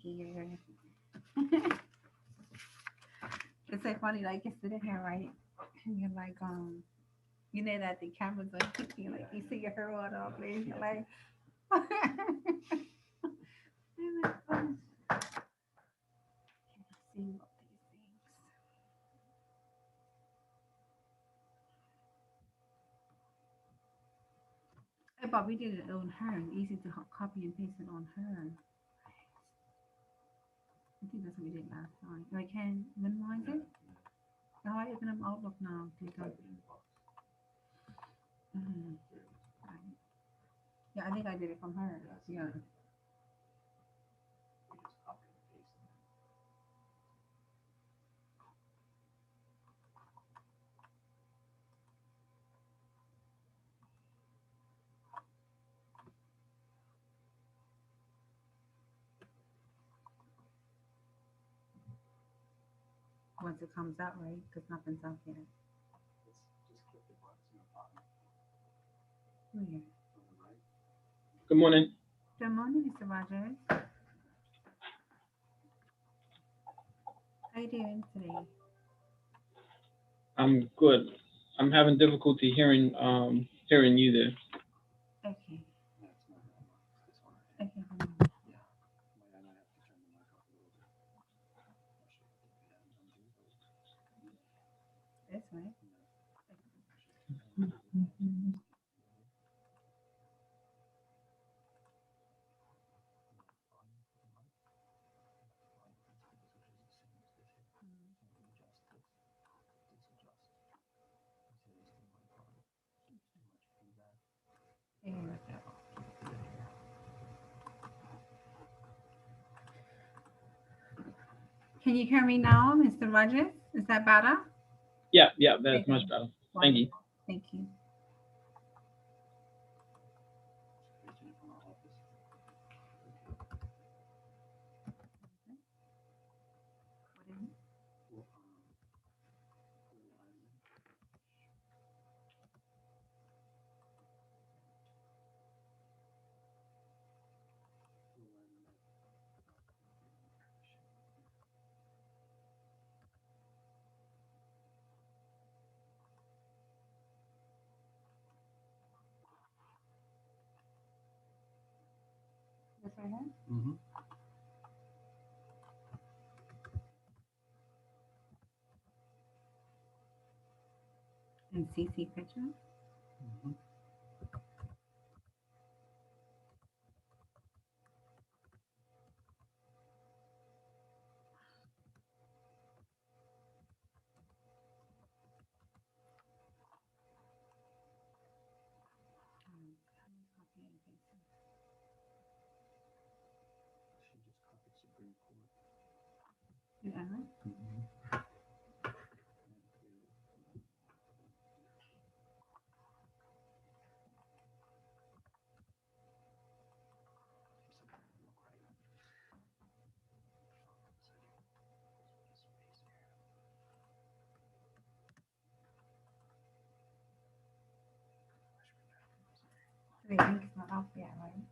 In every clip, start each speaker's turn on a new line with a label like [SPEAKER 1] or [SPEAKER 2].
[SPEAKER 1] here. It's so funny, like you're sitting here, right? And you're like, you know that the camera's on you, like you see your hair all off, and you're like, and it's fun. See all these things. But we did it on her. Easy to copy and paste it on her. I think that's what we did last time. I can minimize it. How I open up Outlook now? Click on. Mhm. Right. Yeah, I think I did it from her. Yeah. Once it comes out, right? Because nothing's out yet. Oh, yeah.
[SPEAKER 2] Good morning.
[SPEAKER 1] Good morning, Mr. Rogers. How you doing today?
[SPEAKER 2] I'm good. I'm having difficulty hearing you there.
[SPEAKER 1] Okay. Okay, hold on. That's right. Yeah. Can you hear me now, Mr. Rogers? Is that better?
[SPEAKER 2] Yeah, yeah, that's much
[SPEAKER 1] Okay.
[SPEAKER 2] better. Thank you.
[SPEAKER 1] Wonderful. Thank you. What is it? This right here? And CC picture? Copy and paste it. Yeah. The ink's not off yet, right?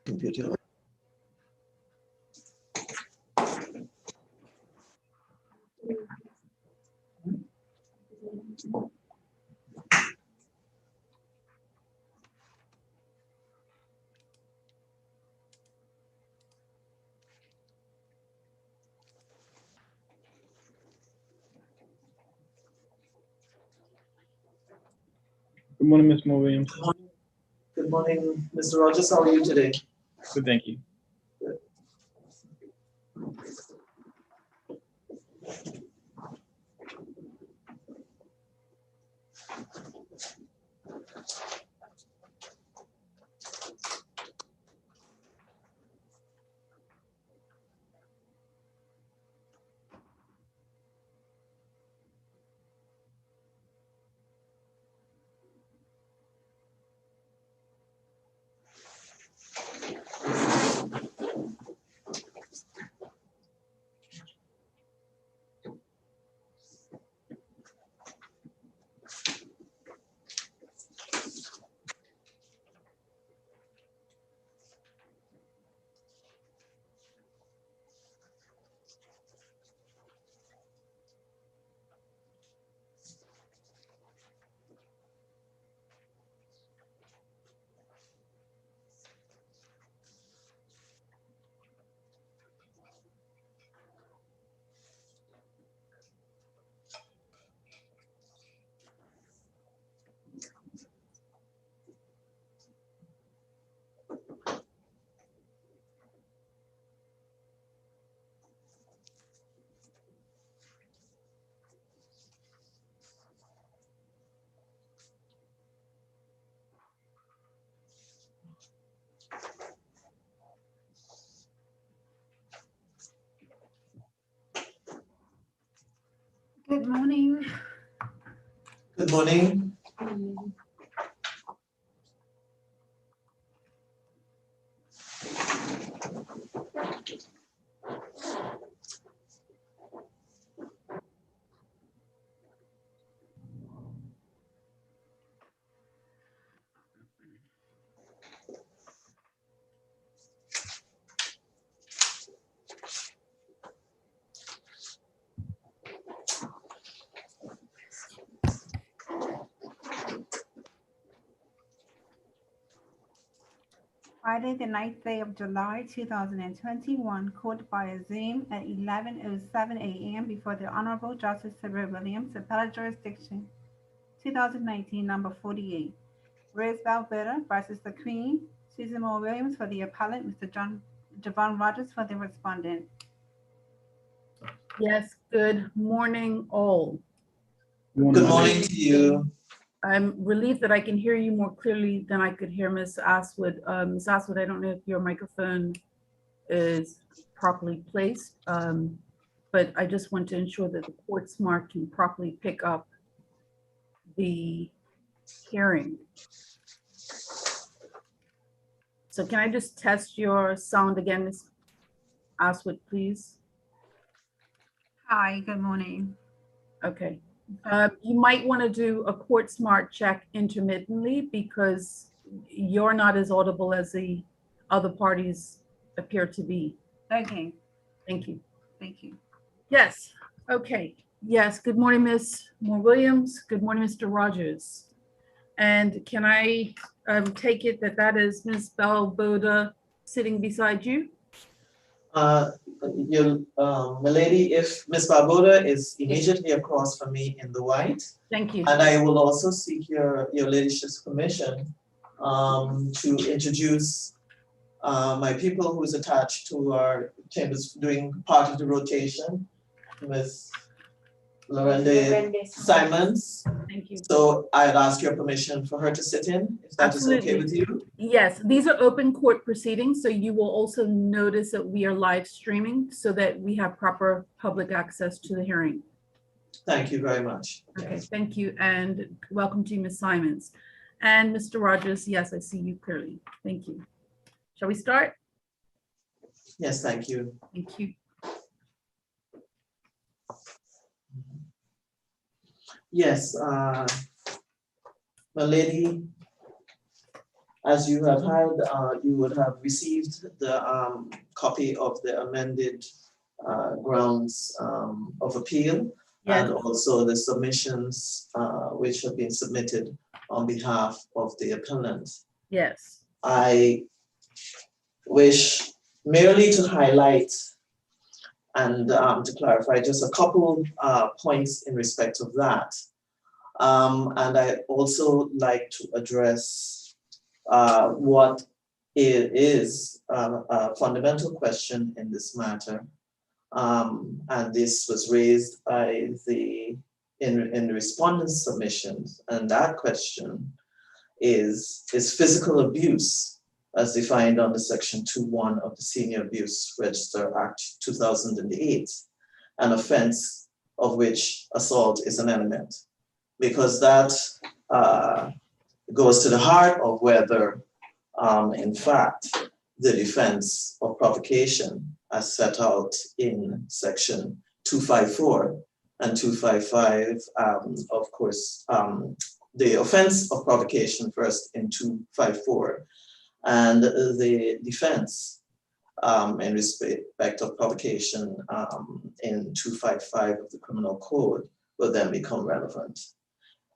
[SPEAKER 3] Computer.
[SPEAKER 2] Good morning, Ms. Moore Williams.
[SPEAKER 3] Good morning, Mr. Rogers. How are you today?
[SPEAKER 2] Good, thank you.
[SPEAKER 1] Good morning.
[SPEAKER 3] Good morning.
[SPEAKER 1] Friday, the 9th day of July, 2021, called by Zoom at 11:07 a.m. before the Honorable Justice Sabrina Williams, Appellate Jurisdiction, 2019, number 48. Rose Belboda versus the Queen. Susan Moore Williams for the appellant, Mr. Javon Rogers for the respondent.
[SPEAKER 4] Yes, good morning, all.
[SPEAKER 3] Good morning to you.
[SPEAKER 4] I'm relieved that I can hear you more clearly than I could hear Ms. Aswood. Ms. Aswood, I don't know if your microphone is properly placed, but I just want to ensure that the court smart can properly pick up the hearing. So can I just test your sound again, Ms. Aswood, please?
[SPEAKER 1] Hi, good morning.
[SPEAKER 4] Okay. You might want to do a court smart check intermittently because you're not as audible as the other parties appear to be.
[SPEAKER 1] Okay,
[SPEAKER 4] Thank you.
[SPEAKER 1] thank you.
[SPEAKER 4] Yes. Okay. Yes. Good morning, Ms. Moore Williams. Good morning, Mr. Rogers. And can I take it that that is Ms. Belboda sitting beside you?
[SPEAKER 3] Milady, if Ms. Belboda is immediately across from me in the white.
[SPEAKER 4] Thank you.
[SPEAKER 3] And I will also seek your ladyship's permission to introduce my people who is attached to our chambers doing part of the rotation, Ms. Lorende Simons.
[SPEAKER 4] Thank you.
[SPEAKER 3] So I'd ask your permission for her to sit in, if that is okay with you.
[SPEAKER 4] Yes, these are open court proceedings, so you will also notice that we are live streaming so that we have proper public access to the hearing.
[SPEAKER 3] Thank you very much.
[SPEAKER 4] Okay,
[SPEAKER 3] Yes.
[SPEAKER 4] thank you, and welcome to you, Ms. Simons. And Mr. Rogers, yes, I see you clearly. Thank you. Shall we start?
[SPEAKER 3] Yes, thank you.
[SPEAKER 4] Thank you.
[SPEAKER 3] Yes, my lady, as you have heard, you would have received the copy of the amended grounds of appeal,
[SPEAKER 4] Yes.
[SPEAKER 3] and also the submissions which have been submitted on behalf of the appellant.
[SPEAKER 4] Yes.
[SPEAKER 3] I wish merely to highlight and to clarify just a couple points in respect of that. And I also like to address what is a fundamental question in this matter. And this was raised by in the respondent's submissions. And that question is physical abuse, as defined under Section 2.1 of the Senior Abuse Register Act 2008, an offense of which assault is an element, because that goes to the heart of whether, in fact, the defense of provocation as set out in Section 254 and 255, of course, the offense of provocation first in 254, and the defense in respect of provocation in 255 of the Criminal Code will then become relevant.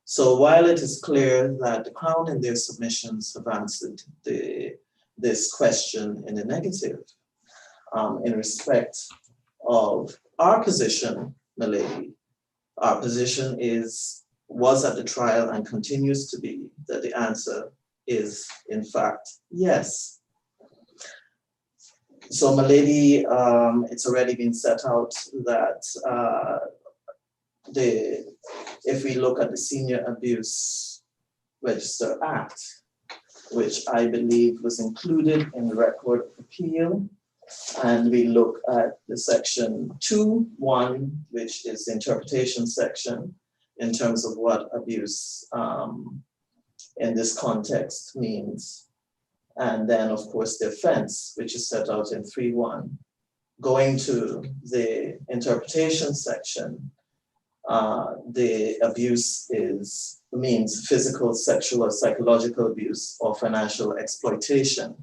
[SPEAKER 3] So while it is clear that the Crown in their submissions have answered this question in the negative, in respect of our position, my lady, our position was at the trial and continues to be that the answer is in fact yes. So my lady, it's already been set out that if we look at the Senior Abuse Register Act, which I believe was included in the record of appeal, and we look at the Section 2.1, which is the interpretation section in terms of what abuse in this context means. And then, of course, the offense, which is set out in 3.1. Going to the interpretation section, the abuse means physical, sexual, or psychological abuse or financial exploitation.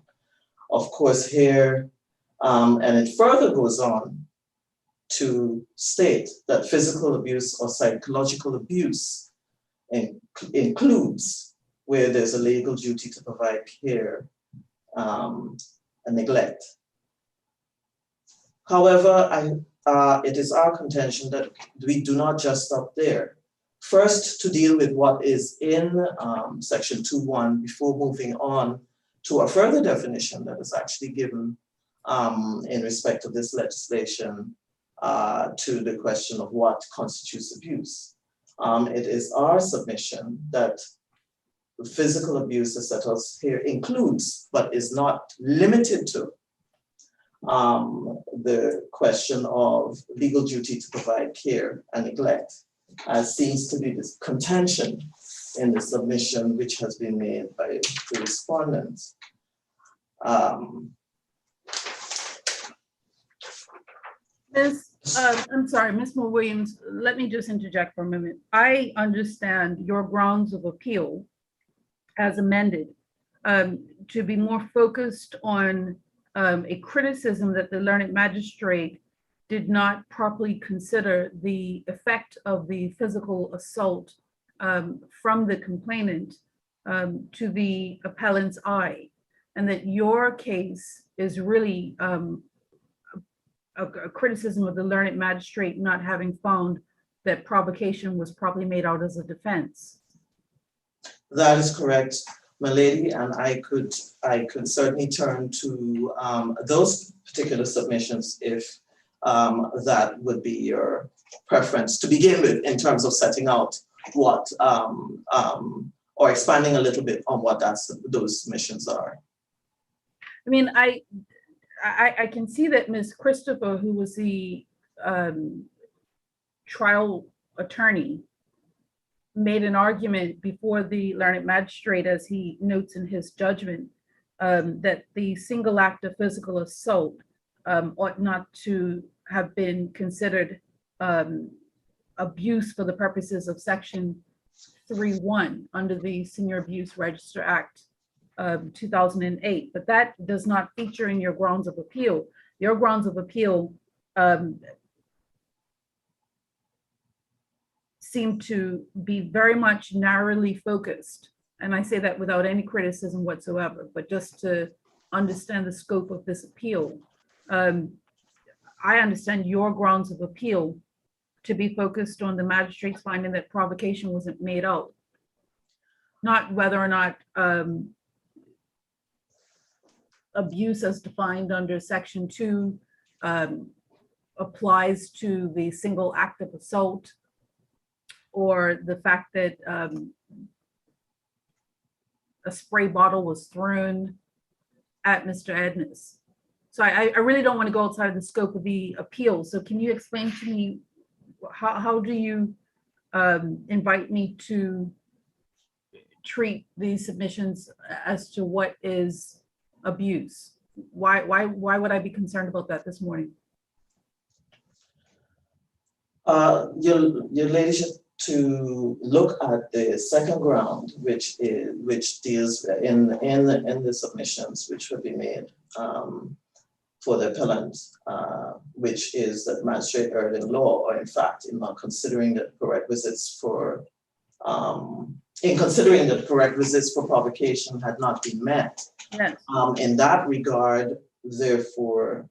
[SPEAKER 3] Of course, here, and it further goes on to state that physical abuse or psychological abuse includes where there's a legal duty to provide care and neglect. However, it is our contention that we do not just stop there. First, to deal with what is in Section 2.1 before moving on to a further definition that is actually given in respect of this legislation to the question of what constitutes abuse. It is our submission that physical abuse as set out here includes, but is not limited to, the question of legal duty to provide care and neglect, as seems to be this contention in the submission which has been made by the respondents.
[SPEAKER 4] I'm sorry, Ms. Moore Williams, let me just interject for a moment. I understand your grounds of appeal as amended to be more focused on a criticism that the learned magistrate did not properly consider the effect of the physical assault from the complainant to the appellant's eye, and that your case is really a criticism of the learned magistrate not having found that provocation was properly made out as a defense.
[SPEAKER 3] That is correct, my lady, and I could certainly turn to those particular submissions if that would be your preference to begin with in terms of setting out what, or expanding a little bit on what those submissions are.
[SPEAKER 4] I mean, I can see that Ms. Christopher, who was the trial attorney, made an argument before the learned magistrate, as he notes in his judgment, that the single act of physical assault ought not to have been considered abuse for the purposes of Section 3.1 under the Senior Abuse Register Act 2008, but that does not feature in your grounds of appeal. Your grounds of appeal seem to be very much narrowly focused. And I say that without any criticism whatsoever, but just to understand the scope of this appeal. I understand your grounds of appeal to be focused on the magistrate's finding that provocation wasn't made out, not whether or not abuse as defined under Section 2 applies to the single act of assault, or the fact that a spray bottle was thrown at Mr. Ednes. So I really don't want to go outside of the scope of the appeal. So can you explain to me, how do you invite me to treat these submissions as to what is abuse? Why would I be concerned about that this morning?
[SPEAKER 3] Your ladyship, to look at the second ground, which deals in the submissions which will be made for the appellant, which is that magistrate erred in law, or in fact in not considering the prerequisites for provocation had not been met.
[SPEAKER 4] Yes.
[SPEAKER 3] In that regard, therefore,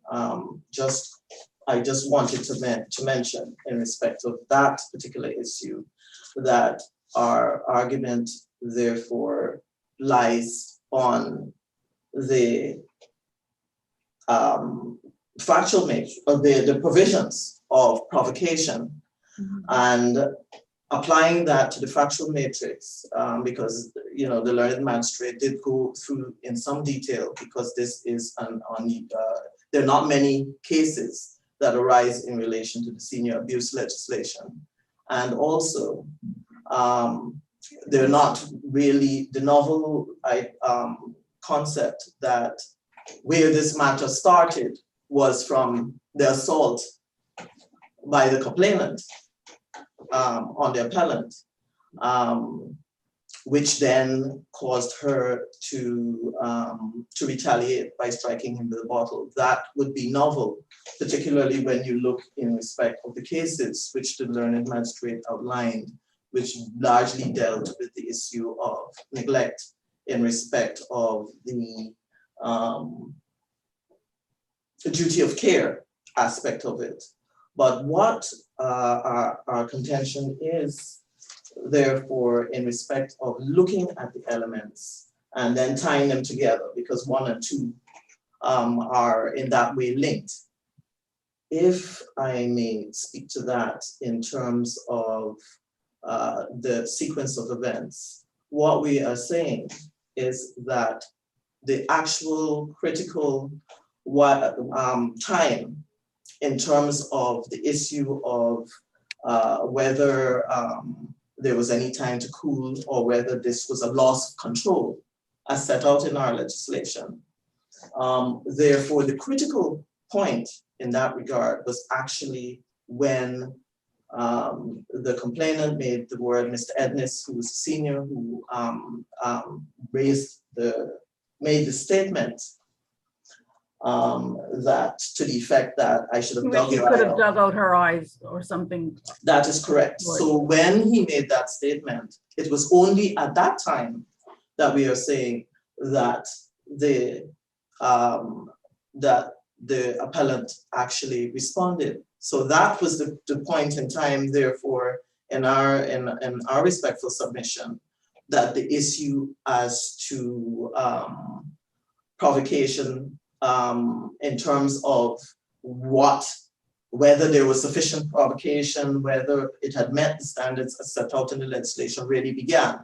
[SPEAKER 3] I just wanted to mention in respect of that particular issue that our argument therefore lies on the factual nature of the provisions of provocation, and applying that to the factual matrix, because the learned magistrate did go through in some detail, because this is there are not many cases that arise in relation to the senior abuse legislation. And also, they're not really the novel concept that where this matter started was from the assault by the complainant on the appellant, which then caused her to retaliate by striking him with a bottle. That would be novel, particularly when you look in respect of the cases which the learned magistrate outlined, which largely dealt with the issue of neglect in respect of the duty of care aspect of it. But what our contention is, therefore, in respect of looking at the elements and then tying them together, because 1 and 2 are in that way linked. If I may speak to that in terms of the sequence of events, what we are saying is that the actual critical time in terms of the issue of whether there was any time to cool, or whether this was a loss of control as set out in our legislation. Therefore, the critical point in that regard was actually when the complainant made the word Mr. Ednes, who was a senior, who made the statement that to the effect that I should have dug your eye out.
[SPEAKER 4] Could have dug out her eyes or something.
[SPEAKER 3] That is correct.
[SPEAKER 4] Right.
[SPEAKER 3] So when he made that statement, it was only at that time that we are saying that the appellant actually responded. So that was the point in time, therefore, in our respectful submission, that the issue as to provocation in terms of what whether there was sufficient provocation, whether it had met the standards as set out in the legislation really began.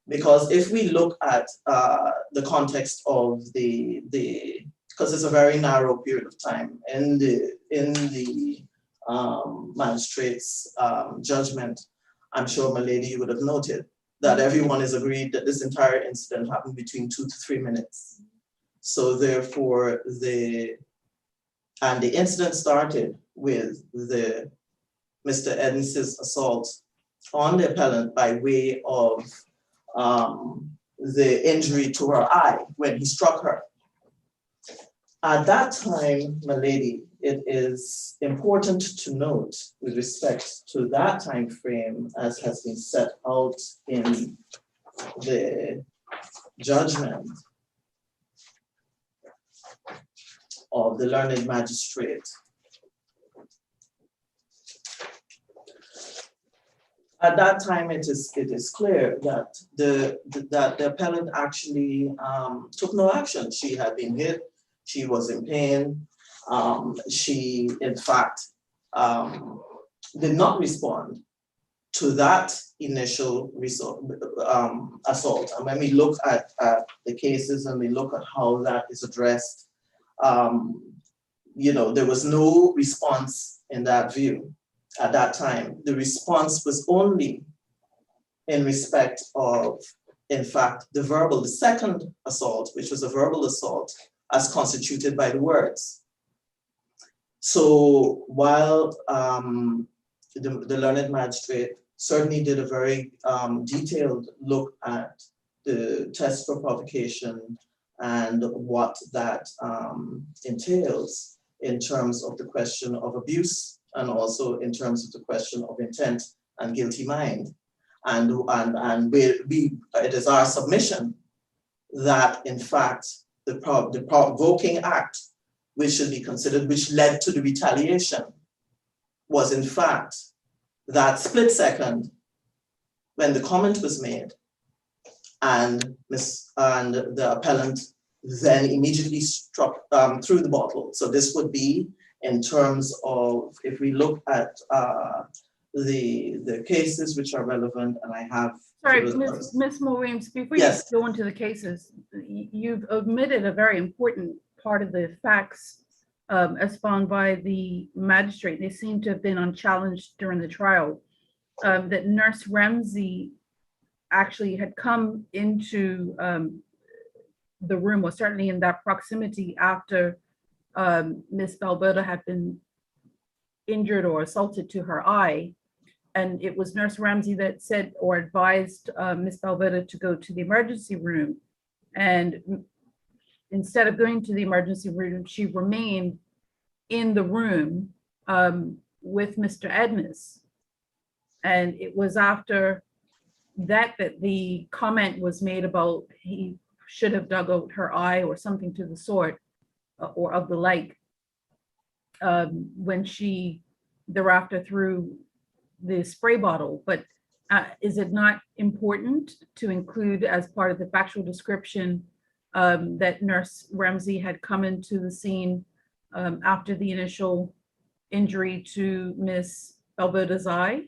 [SPEAKER 3] Because if we look at the context of because it's a very narrow period of time in the magistrate's judgment, I'm sure, my lady, you would have noted that everyone is agreed that this entire incident happened between 2 to 3 minutes. So therefore, the incident started with Mr. Edmonds' assault on the appellant by way of the injury to her eye when he struck her. At that time, my lady, it is important to note with respect to that time frame, as has been set out in the judgment of the learned magistrate. At that time, it is clear that the appellant actually took no action. She had been hit. She was in pain. She, in fact, did not respond to that initial assault. And when we look at the cases and we look at how that is addressed, there was no response in that view at that time. The response was only in respect of, in fact, the second assault, which was a verbal assault, as constituted by the words. So while the learned magistrate certainly did a very detailed look at the test for provocation and what that entails in terms of the question of abuse and also in terms of the question of intent and guilty mind. And it is our submission that, in fact, the provoking act, which should be considered, which led to the retaliation, was in fact that split second when the comment was made and the appellant then immediately struck through the bottle. So this would be in terms of, if we look at the cases which are relevant, and I have.
[SPEAKER 4] Sorry, Ms. Williams, before you go into the cases, you've omitted a very important part of the facts as found by the magistrate. They seem to have been unchallenged during the trial, that Nurse Ramsey actually had come into the room, or certainly in that proximity, after Ms. Belboda had been injured or assaulted to her eye. And it was Nurse Ramsey that said or advised Ms. Belboda to go to the emergency room. And instead of going to the emergency room, she remained in the room with Mr. Edmonds. And it was after that the comment was made about he should have dug out her eye or something to the sort or of the like, when she thereafter threw the spray bottle. But is it not important to include as part of the factual description that Nurse Ramsey had come into the scene after the initial injury to Ms. Belboda's eye?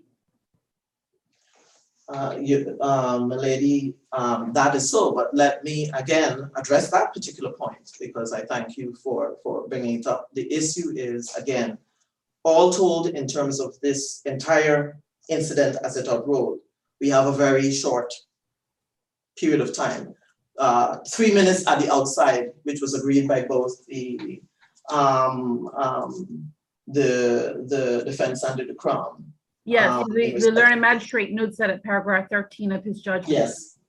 [SPEAKER 3] Milady, that is so, but let me again address that particular point, because I thank you for bringing it up. The issue is, again, all told, in terms of this entire incident as it unrolled, we have a very short period of time. 3 minutes at the outside, which was agreed by both the defense and the Crown.
[SPEAKER 4] Yes, the learned magistrate notes that at paragraph 13 of his judgment.
[SPEAKER 3] Yes,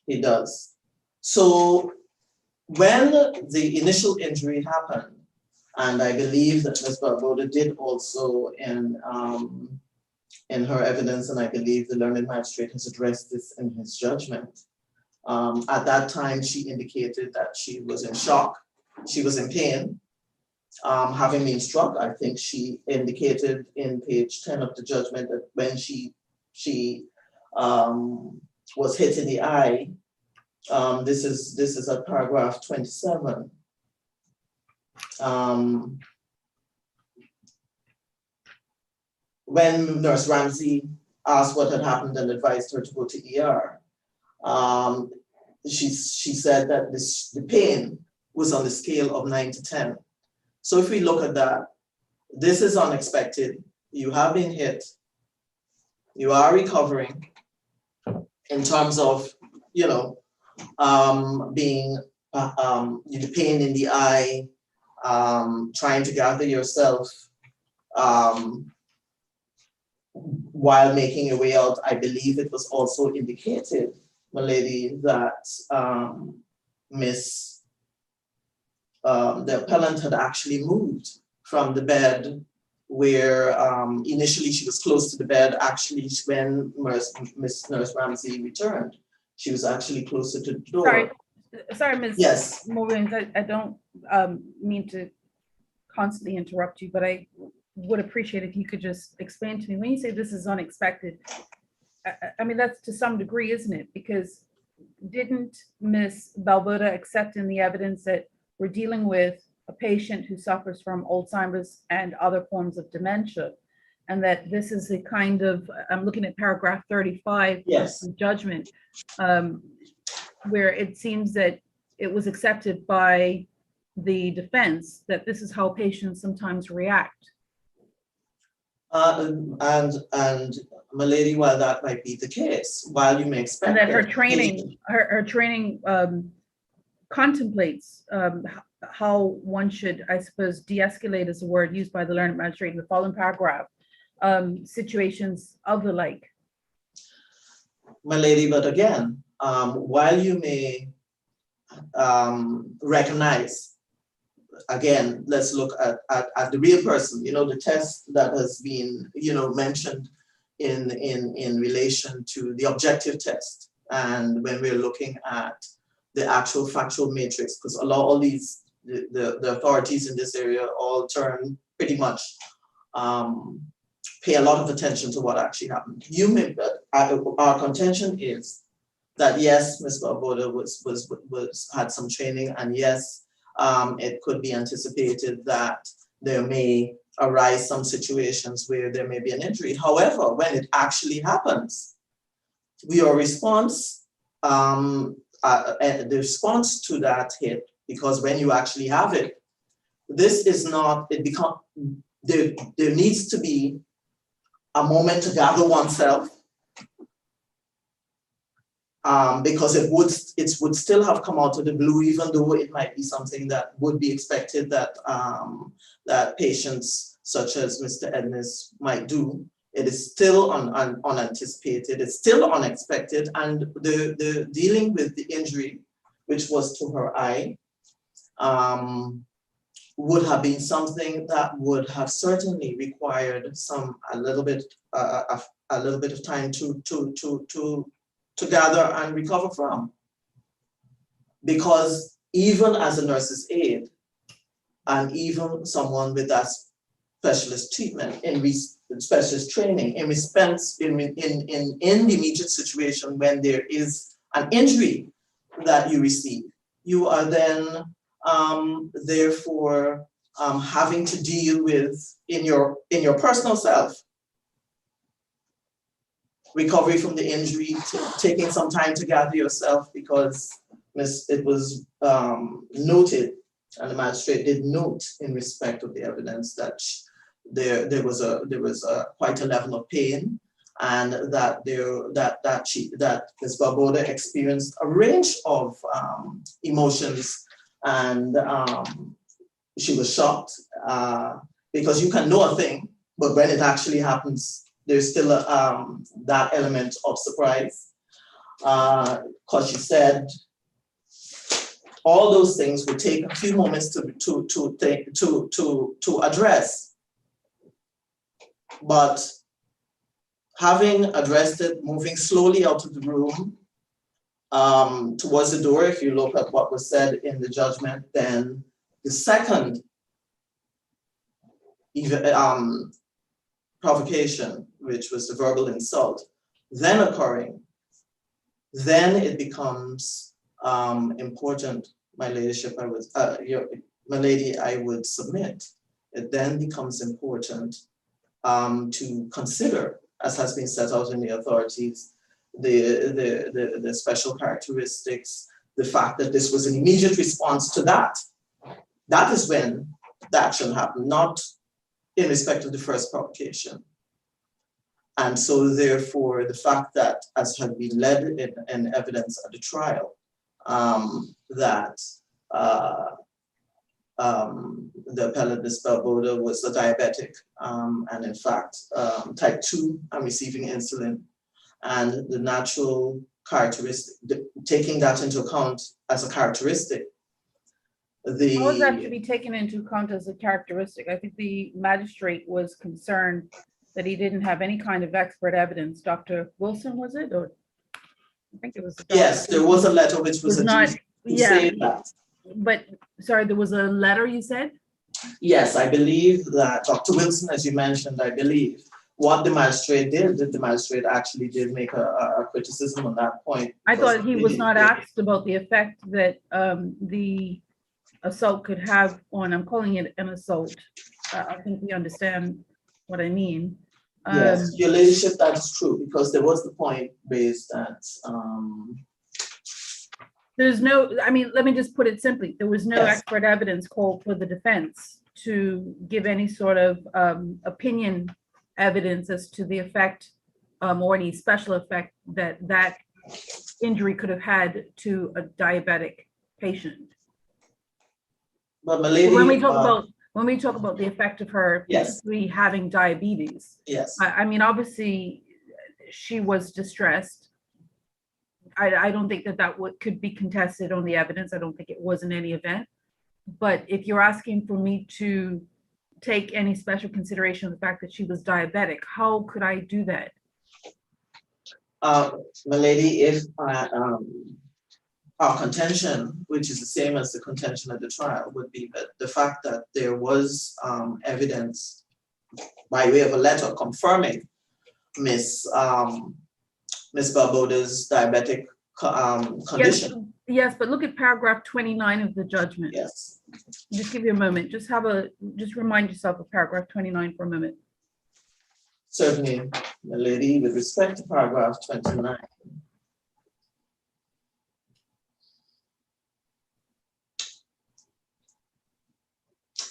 [SPEAKER 3] he does. So when the initial injury happened, and I believe that Ms. Belboda did also in her evidence, and I believe the learned magistrate has addressed this in his judgment. At that time, she indicated that she was in shock, she was in pain, having been struck. I think she indicated in page 10 of the judgment that when she was hit in the eye, this is at paragraph 27. when Nurse Ramsey asked what had happened and advised her to go to ER, she said that the pain was on the scale of 9 to 10. So if we look at that, this is unexpected. You have been hit. You are recovering in terms of, you know, being the pain in the eye, trying to gather yourself while making your way out. I believe it was also indicated, my lady, that the appellant had actually moved from the bed where initially she was close to the bed. Actually, when Miss Nurse Ramsey returned, she was actually closer to the door.
[SPEAKER 4] Sorry, Ms.
[SPEAKER 3] Yes.
[SPEAKER 4] Maureen, I don't mean to constantly interrupt you, but I would appreciate if you could just explain to me, when you say this is unexpected, I mean, that's to some degree, isn't it? Because didn't Ms. Belboda accept in the evidence that we're dealing with a patient who suffers from Alzheimer's and other forms of dementia, and that this is a kind of, I'm looking at paragraph 35
[SPEAKER 3] Yes.
[SPEAKER 4] of the judgment, where it seems that it was accepted by the defense that this is how patients sometimes react.
[SPEAKER 3] And my lady, while that might be the case, while you may expect,
[SPEAKER 4] and that her training, her training contemplates how one should, I suppose, de-escalate is a word used by the learned magistrate in the following paragraph, situations of the like.
[SPEAKER 3] My lady, but again, while you may recognize, again, let's look at the real person, you know, the test that has been, you know, mentioned in relation to the objective test. And when we're looking at the actual factual matrix, because all these, the authorities in this area all turn pretty much, pay a lot of attention to what actually happened. You may, our contention is that yes, Ms. Belboda had some training, and yes, it could be anticipated that there may arise some situations where there may be an injury. However, when it actually happens, your response, the response to that hit, because when you actually have it, this is not, there needs to be a moment to gather oneself, because it would still have come out of the blue, even though it might be something that would be expected that that patients such as Mr. Ednes might do. It is still unanticipated, it's still unexpected, and the dealing with the injury, which was to her eye, would have been something that would have certainly required a little bit of time to gather and recover from. Because even as a nurse's aide, and even someone with that specialist treatment, specialist training, in the immediate situation when there is an injury that you receive, you are then therefore having to deal with in your personal self, recovery from the injury, taking some time to gather yourself, because it was noted, and the magistrate did note in respect of the evidence that there was quite a level of pain, and that Ms. Belboda experienced a range of emotions, and she was shocked, because you can know a thing, but when it actually happens, there's still that element of surprise, because she said all those things would take a few moments to address. But having addressed it, moving slowly out of the room towards the door, if you look at what was said in the judgment, then the second provocation, which was the verbal insult, then occurring, then it becomes important, my ladyship, my lady, I would submit, it then becomes important to consider, as has been set out in the authorities, the special characteristics, the fact that this was an immediate response to that. That is when the action happened, not in respect of the first provocation. And so therefore, the fact that, as had been led in evidence at the trial, that the appellant, Ms. Belboda, was a diabetic, and in fact, type 2 and receiving insulin, and the natural characteristic, taking that into account as a characteristic.
[SPEAKER 4] How is that to be taken into account as a characteristic? I think the magistrate was concerned that he didn't have any kind of expert evidence. Dr. Wilson, was it? Or I think it was.
[SPEAKER 3] Yes, there was a letter which was
[SPEAKER 4] not,
[SPEAKER 3] say that.
[SPEAKER 4] But sorry, there was a letter you said?
[SPEAKER 3] Yes, I believe that Dr. Wilson, as you mentioned, I believe what the magistrate did, the magistrate actually did make a criticism on that point.
[SPEAKER 4] I thought he was not asked about the effect that the assault could have on, I'm calling it an assault. I think we understand what I mean.
[SPEAKER 3] Yes, your ladyship, that's true, because there was the point raised that
[SPEAKER 4] there's no, I mean, let me just put it simply. There was no
[SPEAKER 3] Yes.
[SPEAKER 4] expert evidence called for the defense to give any sort of opinion evidence as to the effect or any special effect that that injury could have had to a diabetic patient.
[SPEAKER 3] but my lady,
[SPEAKER 4] When we talk about the effect of her
[SPEAKER 3] Yes.
[SPEAKER 4] possibly having diabetes,
[SPEAKER 3] yes,
[SPEAKER 4] I mean, obviously she was distressed. I don't think that could be contested on the evidence. I don't think it was in any event. But if you're asking for me to take any special consideration of the fact that she was diabetic, how could I do that?
[SPEAKER 3] my lady, if our contention, which is the same as the contention at the trial, would be that the fact that there was evidence by way of a letter confirming Miss Belboda's diabetic condition.
[SPEAKER 4] Yes, but look at paragraph 29 of the judgment.
[SPEAKER 3] Yes.
[SPEAKER 4] Just give you a moment. Just remind yourself of paragraph 29 for a moment.
[SPEAKER 3] Certainly, my lady, with respect to paragraph 29.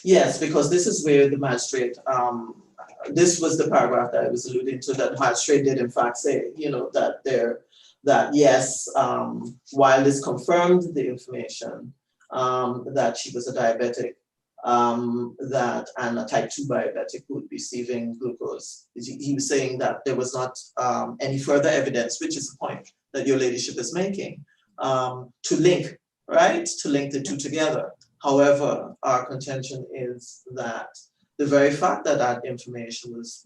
[SPEAKER 3] Yes, because this is where the magistrate, this was the paragraph that I was alluding to, that the magistrate did in fact say, that yes, while this confirmed the information, that she was a diabetic, and a type 2 diabetic who would be receiving glucose. He was saying that there was not any further evidence, which is the point that your ladyship is making, to link the two together. However, our contention is that the very fact that that information was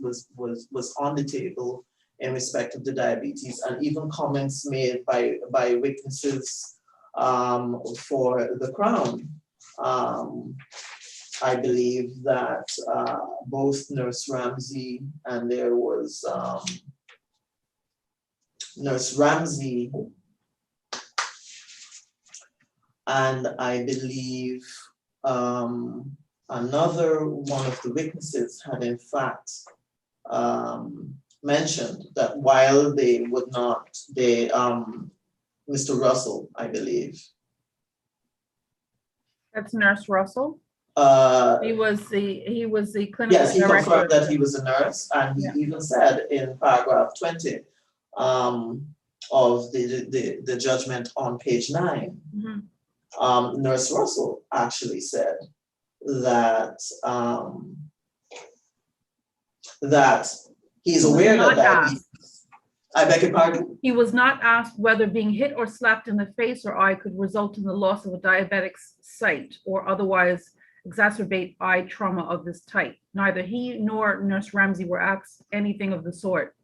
[SPEAKER 3] on the table in respect of the diabetes, and even comments made by witnesses for the Crown, I believe that both Nurse Ramsey and there was Nurse Ramsey, and I believe another one of the witnesses had in fact mentioned that while they would not, Mr. Russell, I believe.
[SPEAKER 4] That's Nurse Russell. He was the clinical
[SPEAKER 3] Yes, he
[SPEAKER 4] director.
[SPEAKER 3] confirmed that he was a nurse, and he even said in paragraph 20 of the judgment on page 9, Nurse Russell actually said that that he's aware that diabetes. I beg your pardon?
[SPEAKER 4] He was not asked whether being hit or slapped in the face or eye could result in the loss of a diabetic's sight or otherwise exacerbate eye trauma of this type. Neither he nor Nurse Ramsey were asked anything of the sort.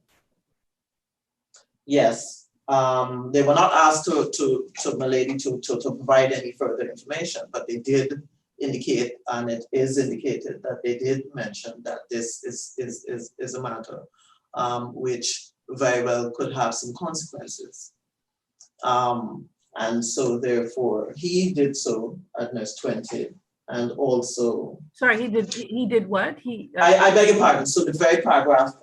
[SPEAKER 3] Yes, they were not asked to Milady to provide any further information, but they did indicate, and it is indicated that they did mention that this is a matter which very well could have some consequences. And so therefore he did so at nurse 20, and also,
[SPEAKER 4] Sorry, he did what?
[SPEAKER 3] I beg your pardon. So the very paragraph,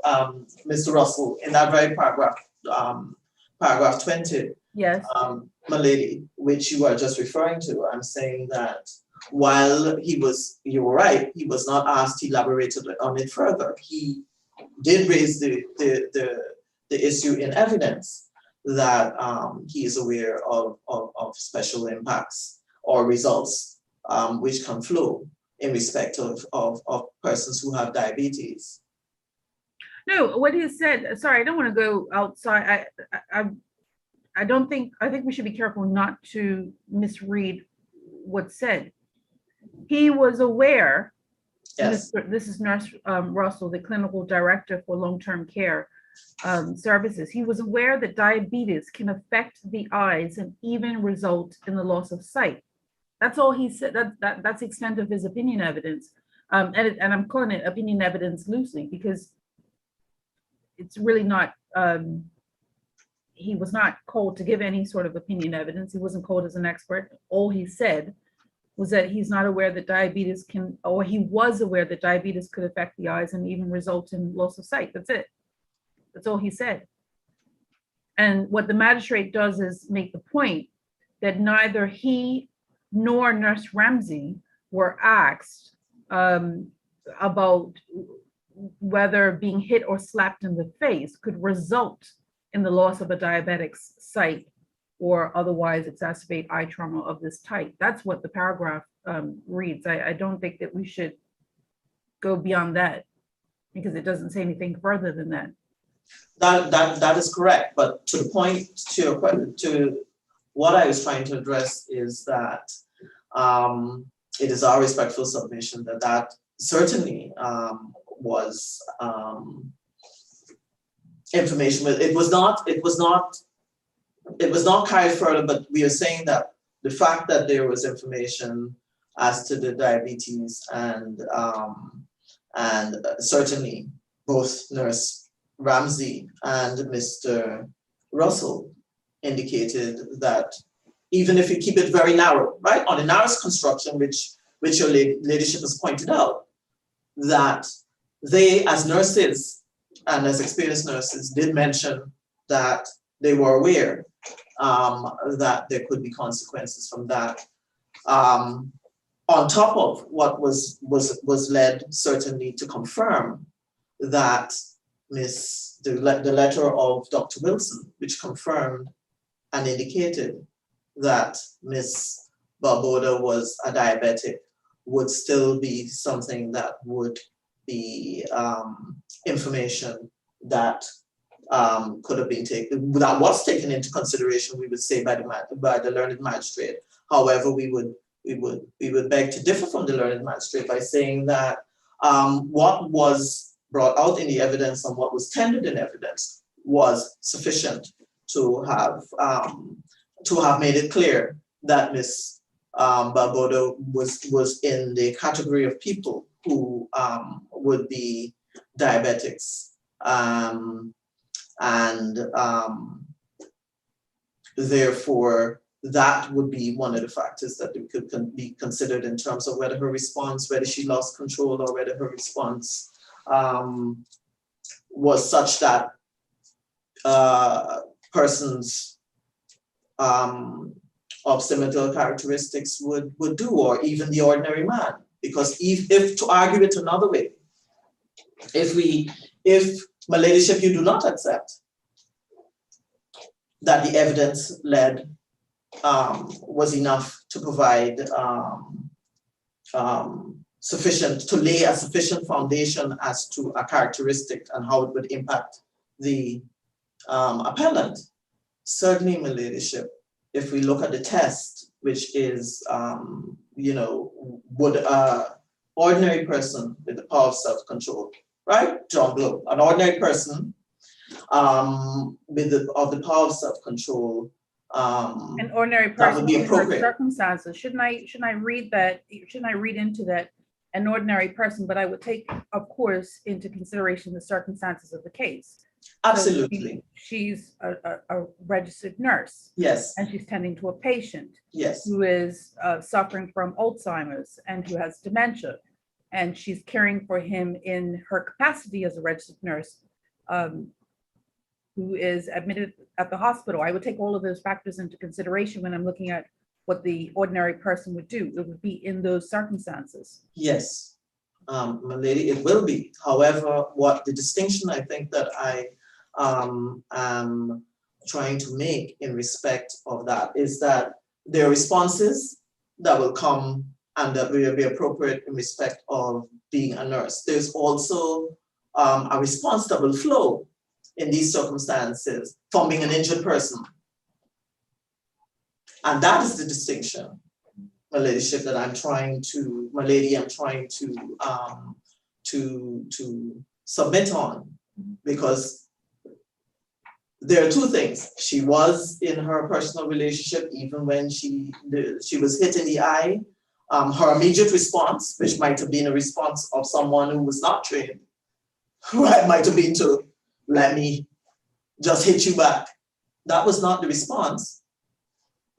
[SPEAKER 3] Mr. Russell, in that very paragraph, paragraph 20,
[SPEAKER 4] Yes,
[SPEAKER 3] my lady, which you are just referring to, I'm saying that while you were right, he was not asked to elaborate on it further. He did raise the issue in evidence that he is aware of special impacts or results which can flow in respect of persons who have diabetes.
[SPEAKER 4] no, what he said, sorry, I don't want to go outside. I think we should be careful not to misread what's said. He was aware,
[SPEAKER 3] Yes.
[SPEAKER 4] this is Nurse Russell, the clinical director for long-term care services. He was aware that diabetes can affect the eyes and even result in the loss of sight. That's all he said. That's the extent of his opinion evidence. And I'm calling it opinion evidence loosely because it's really not, he was not called to give any sort of opinion evidence. He wasn't called as an expert. All he said was that he's not aware that diabetes can, or he was aware that diabetes could affect the eyes and even result in loss of sight. That's it. That's all he said. And what the magistrate does is make the point that neither he nor Nurse Ramsey were asked about whether being hit or slapped in the face could result in the loss of a diabetic's sight or otherwise exacerbate eye trauma of this type. That's what the paragraph reads. I don't think that we should go beyond that because it doesn't say anything further than that.
[SPEAKER 3] That is correct, but to the point, to your question, to what I was trying to address is that it is our respectful submission that certainly was information, but it was not carried further, but we are saying that the fact that there was information as to the diabetes and certainly both Nurse Ramsey and Mr. Russell indicated that even if you keep it very narrow, right, on the narrowest construction, which your ladyship has pointed out, that they as nurses and as experienced nurses did mention that they were aware that there could be consequences from that. On top of what was led certainly to confirm that the letter of Dr. Wilson, which confirmed and indicated that Miss Belboda was a diabetic, would still be something that would be information that could have been taken, that was taken into consideration, we would say, by the learned magistrate. However, we would beg to differ from the learned magistrate by saying that what was brought out in the evidence and what was tendered in evidence was sufficient to have made it clear that Miss Belboda was in the category of people who would be diabetics, therefore that would be one of the factors that could be considered in terms of whether her response, whether she lost control or whether her response was such that persons of similar characteristics would do, or even the ordinary man. Because if to argue it another way, if my ladyship, you do not accept that the evidence led was enough to provide sufficient, to lay a sufficient foundation as to a characteristic and how it would impact the appellant. Certainly, my ladyship, if we look at the test, which is, would an ordinary person with the power of self-control, right? John Blow, an ordinary person with the power of self-control.
[SPEAKER 4] An ordinary
[SPEAKER 3] that would
[SPEAKER 4] person
[SPEAKER 3] be
[SPEAKER 4] in her
[SPEAKER 3] appropriate.
[SPEAKER 4] circumstances. Shouldn't I read that? Shouldn't I read into that? An ordinary person, but I would take, of course, into consideration the circumstances of the case.
[SPEAKER 3] Absolutely.
[SPEAKER 4] She's a registered nurse,
[SPEAKER 3] Yes,
[SPEAKER 4] and she's tending to a patient
[SPEAKER 3] yes,
[SPEAKER 4] who is suffering from Alzheimer's and who has dementia. And she's caring for him in her capacity as a registered nurse, who is admitted at the hospital. I would take all of those factors into consideration when I'm looking at what the ordinary person would do. It would be in those circumstances.
[SPEAKER 3] yes. My lady, it will be. However, what the distinction I think that I am trying to make in respect of that is that there are responses that will come and that will be appropriate in respect of being a nurse. There's also a response that will flow in these circumstances from being an injured person. And that is the distinction, my ladyship, that I'm trying to, my lady, I'm trying to submit on, because there are two things. She was in her personal relationship, even when she was hit in the eye. Her immediate response, which might have been a response of someone who was not trained, right, might have been to let me just hit you back. That was not the response.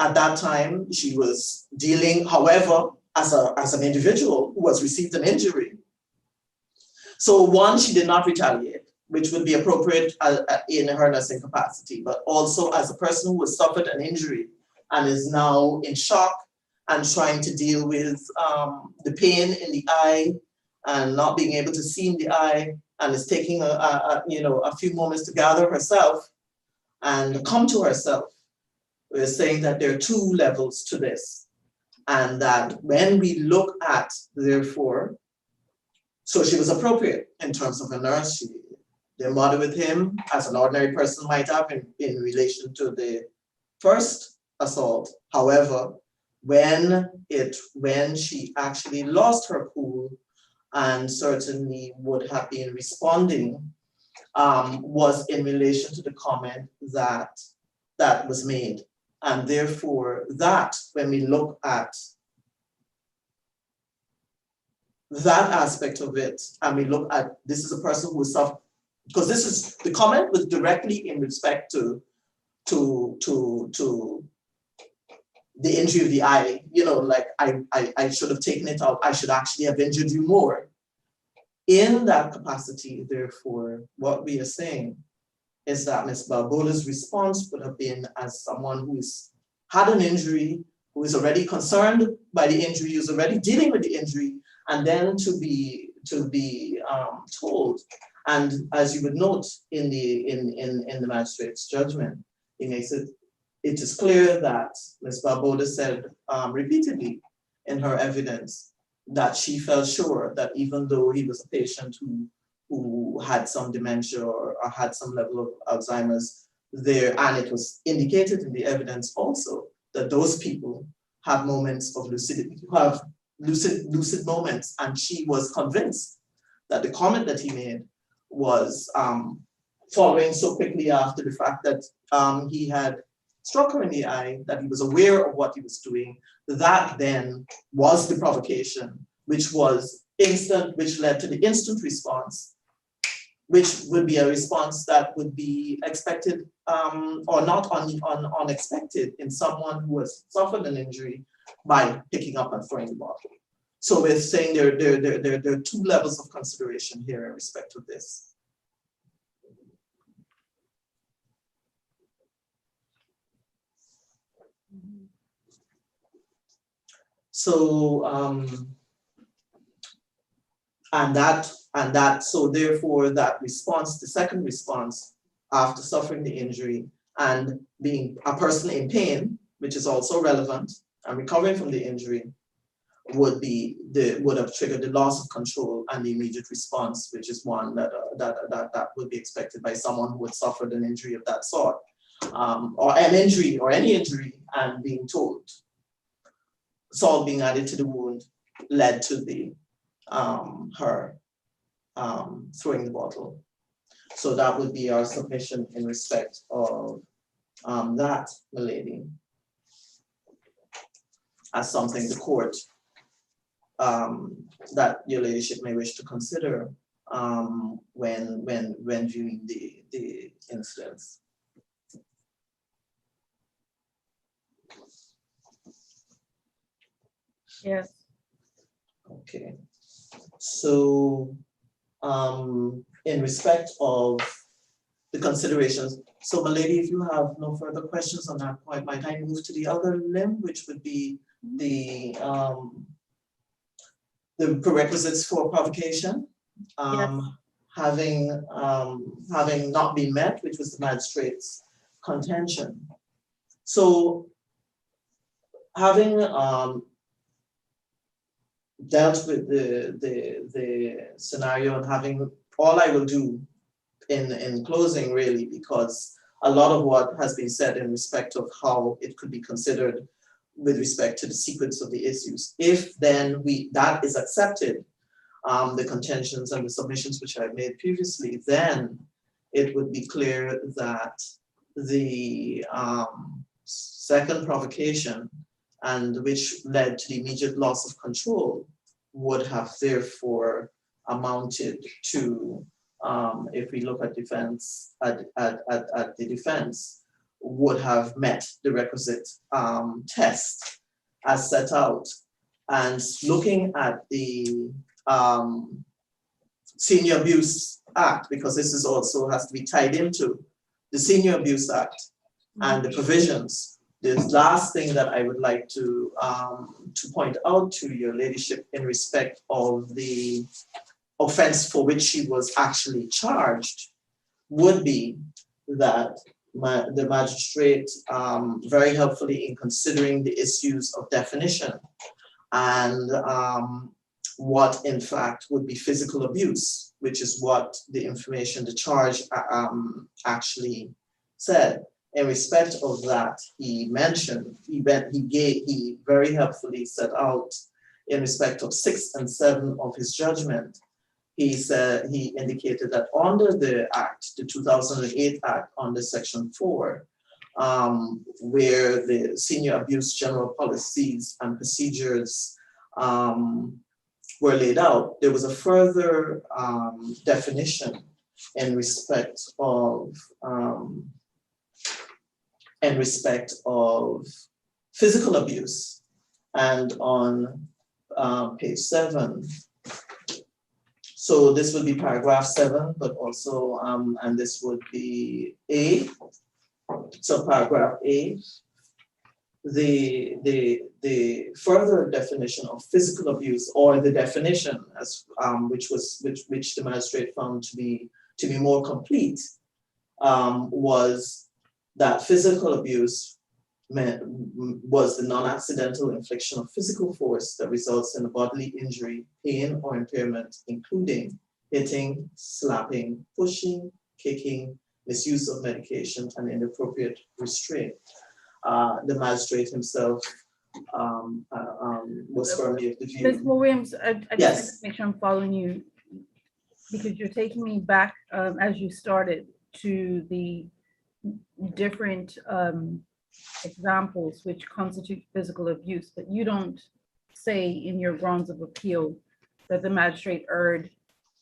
[SPEAKER 3] At that time, she was dealing, however, as an individual who has received an injury. So one, she did not retaliate, which would be appropriate in her nursing capacity, but also as a person who has suffered an injury and is now in shock and trying to deal with the pain in the eye and not being able to see in the eye, and is taking a few moments to gather herself and come to herself. We're saying that there are two levels to this, and that when we look at, therefore, so she was appropriate in terms of a nurse. She did mother with him as an ordinary person might have in relation to the first assault. However, when she actually lost her cool and certainly would have been responding, was in relation to the comment that was made. And therefore, that when we look at that aspect of it, and we look at, this is a person who suffered, because this is, the comment was directly in respect to the injury of the eye, like I should have taken it out, I should actually have injured you more. In that capacity, therefore, what we are saying is that Ms. Belboda's response would have been as someone who has had an injury, who is already concerned by the injury, who's already dealing with the injury, and then to be told. And as you would note in the magistrate's judgment, he makes it is clear that Ms. Belboda said repeatedly in her evidence that she felt sure that even though he was a patient who had some dementia or had some level of Alzheimer's there, and it was indicated in the evidence also that those people have moments of lucidity, have lucid moments, and she was convinced that the comment that he made was following so quickly after the fact that he had struck her in the eye, that he was aware of what he was doing. That then was the provocation, which was instant, which led to the instant response, which would be a response that would be expected or not unexpected in someone who has suffered an injury by picking up and throwing the bottle. So we're saying there are two levels of consideration here in respect to this. So so therefore that response, the second response after suffering the injury and being a person in pain, which is also relevant, and recovering from the injury, would have triggered the loss of control and the immediate response, which is one that would be expected by someone who had suffered an injury of that sort, or an injury or any injury, and being told. Salt being added to the wound led to the her throwing the bottle. So that would be our submission in respect of that, milady, as something the court that your ladyship may wish to consider when viewing the incidents.
[SPEAKER 4] Yes.
[SPEAKER 3] Okay. So in respect of the considerations, so my lady, if you have no further questions on that point, might I move to the other limb, which would be the prerequisites for provocation, having not been met, which was the magistrate's contention. So having dealt with the scenario and having all I will do in closing really, because a lot of what has been said in respect of how it could be considered with respect to the sequence of the issues. If then that is accepted, the contentions and the submissions which I've made previously, then it would be clear that the second provocation, and which led to the immediate loss of control, would have therefore amounted to, if we look at defense, at the defense, would have met the requisite test as set out. And looking at the Senior Abuse Act, because this is also has to be tied into the Senior Abuse Act and the provisions. The last thing that I would like to point out to your ladyship in respect of the offense for which she was actually charged would be that the magistrate very helpfully in considering the issues of definition and what in fact would be physical abuse, which is what the information, the charge actually said. In respect of that, he mentioned, he very helpfully set out in respect of 6 and 7 of his judgment. He said, he indicated that under the Act, the 2008 Act, under Section 4, where the senior abuse general policies and procedures were laid out, there was a further definition in respect of physical abuse. And on page 7, so this would be paragraph 7, but also, and this would be A. So paragraph A, the further definition of physical abuse, or the definition as which the magistrate found to be more complete, was that physical abuse was the non-accidental infliction of physical force that results in a bodily injury, pain, or impairment, including hitting, slapping, pushing, kicking, misuse of medication, and inappropriate restraint. The magistrate himself was firmly of the view.
[SPEAKER 4] Ms. Williams, I just
[SPEAKER 3] Yes.
[SPEAKER 4] want to make sure I'm following you, because you're taking me back, as you started, to the different examples which constitute physical abuse, but you don't say in your grounds of appeal that the magistrate erred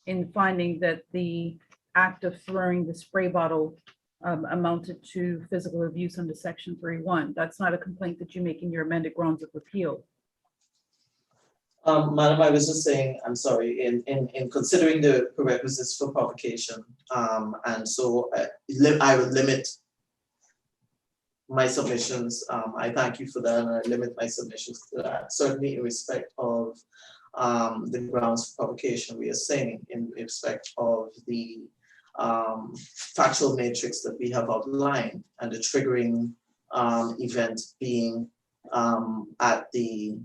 [SPEAKER 4] in finding that the act of throwing the spray bottle amounted to physical abuse under Section 3.1. That's not a complaint that you make in your amended grounds of appeal.
[SPEAKER 3] Madam, I was just saying, I'm sorry, in considering the prerequisites for provocation, and so I would limit my submissions. I thank you for that, and I limit my submissions to that. Certainly in respect of the grounds for provocation, we are saying in respect of the factual matrix that we have outlined, and the triggering event being at the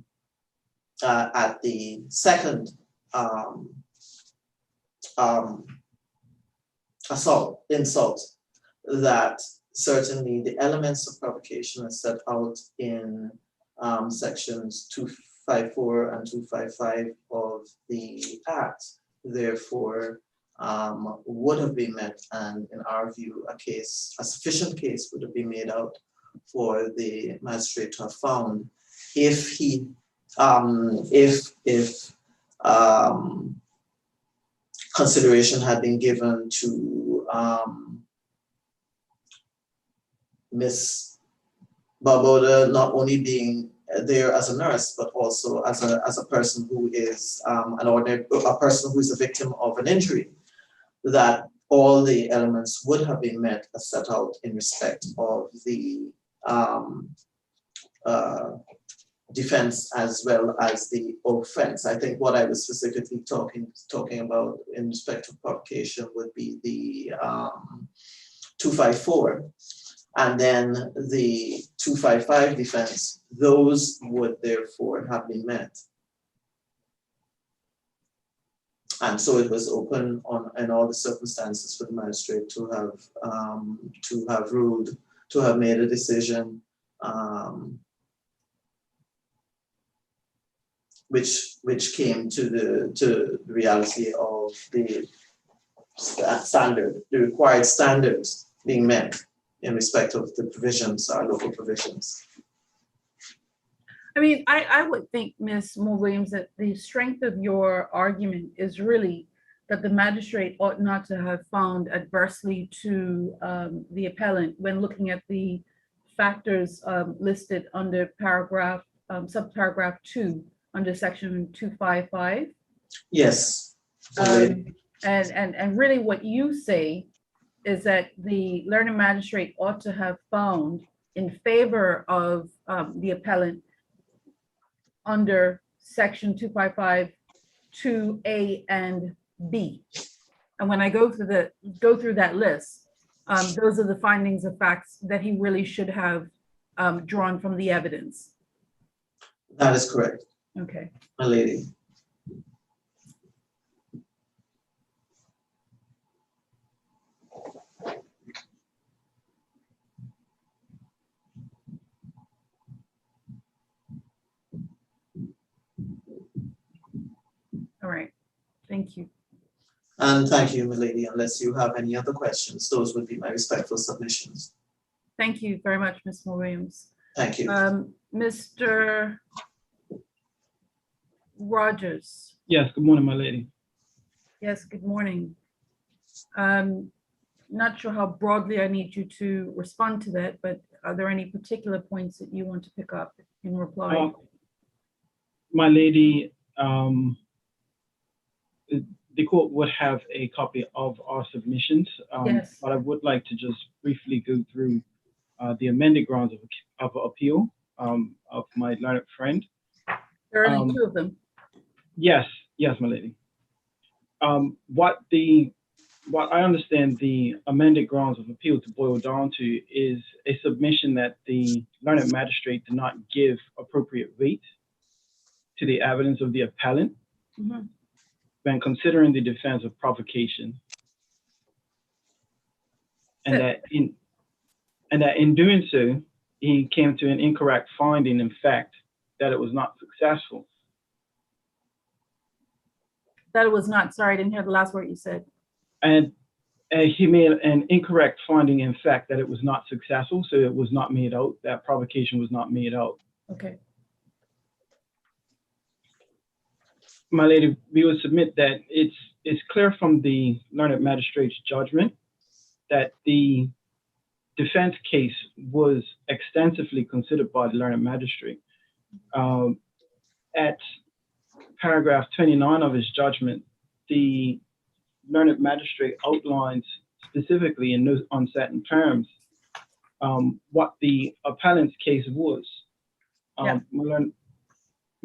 [SPEAKER 3] second insult, that certainly the elements of provocation are set out in sections 254 and 255 of the Act, therefore would have been met, and in our view, a sufficient case would have been made out for the magistrate to have found if he consideration had been given to Miss Belboda not only being there as a nurse, but also as a person who is a person who is a victim of an injury, that all the elements would have been met as set out in respect of the defense as well as the offense. I think what I was specifically talking about in respect of provocation would be the 254, and then the 255 defense. Those would therefore have been met. And so it was open in all the circumstances for the magistrate to have ruled, to have made a decision, which came to the reality of the standard, the required standards being met in respect of the provisions, our local provisions.
[SPEAKER 4] I mean, I would think, Ms. Moore-Williams, that the strength of your argument is really that the magistrate ought not to have found adversely to the appellant when looking at the factors listed under subparagraph 2 under section 255.
[SPEAKER 3] Yes.
[SPEAKER 4] And really what you say is that the learned magistrate ought to have found in favor of the appellant under section 255, 2A and B. And when I go through that list, those are the findings of facts that he really should have drawn from the evidence.
[SPEAKER 3] That is correct.
[SPEAKER 4] Okay.
[SPEAKER 3] My lady.
[SPEAKER 4] All right. Thank you.
[SPEAKER 3] And thank you, my lady. Unless you have any other questions, those would be my respectful submissions.
[SPEAKER 4] Thank you very much, Ms. Moore-Williams.
[SPEAKER 3] Thank you.
[SPEAKER 4] Mr. Rogers.
[SPEAKER 2] Yes, good morning, my lady.
[SPEAKER 4] Yes, good morning. Not sure how broadly I need you to respond to that, but are there any particular points that you want to pick up in reply?
[SPEAKER 2] My lady, the court would have a copy of our submissions,
[SPEAKER 4] Yes.
[SPEAKER 2] but I would like to just briefly go through the amended grounds of appeal of my learned friend.
[SPEAKER 4] There are only two of them.
[SPEAKER 2] Yes, my lady. What I understand the amended grounds of appeal to boil down to is a submission that the learned magistrate did not give appropriate weight to the evidence of the appellant when considering the defense of provocation, and that in doing so, he came to an incorrect finding, in fact, that it was not successful.
[SPEAKER 4] That it was not, sorry, I didn't hear the last word you said.
[SPEAKER 2] And he made an incorrect finding, in fact, that it was not successful, so it was not made out, that provocation was not made out.
[SPEAKER 4] Okay.
[SPEAKER 2] My lady, we would submit that it's clear from the learned magistrate's judgment that the defense case was extensively considered by the learned magistrate. At paragraph 29 of his judgment, the learned magistrate outlines specifically in no uncertain terms what the appellant's case was.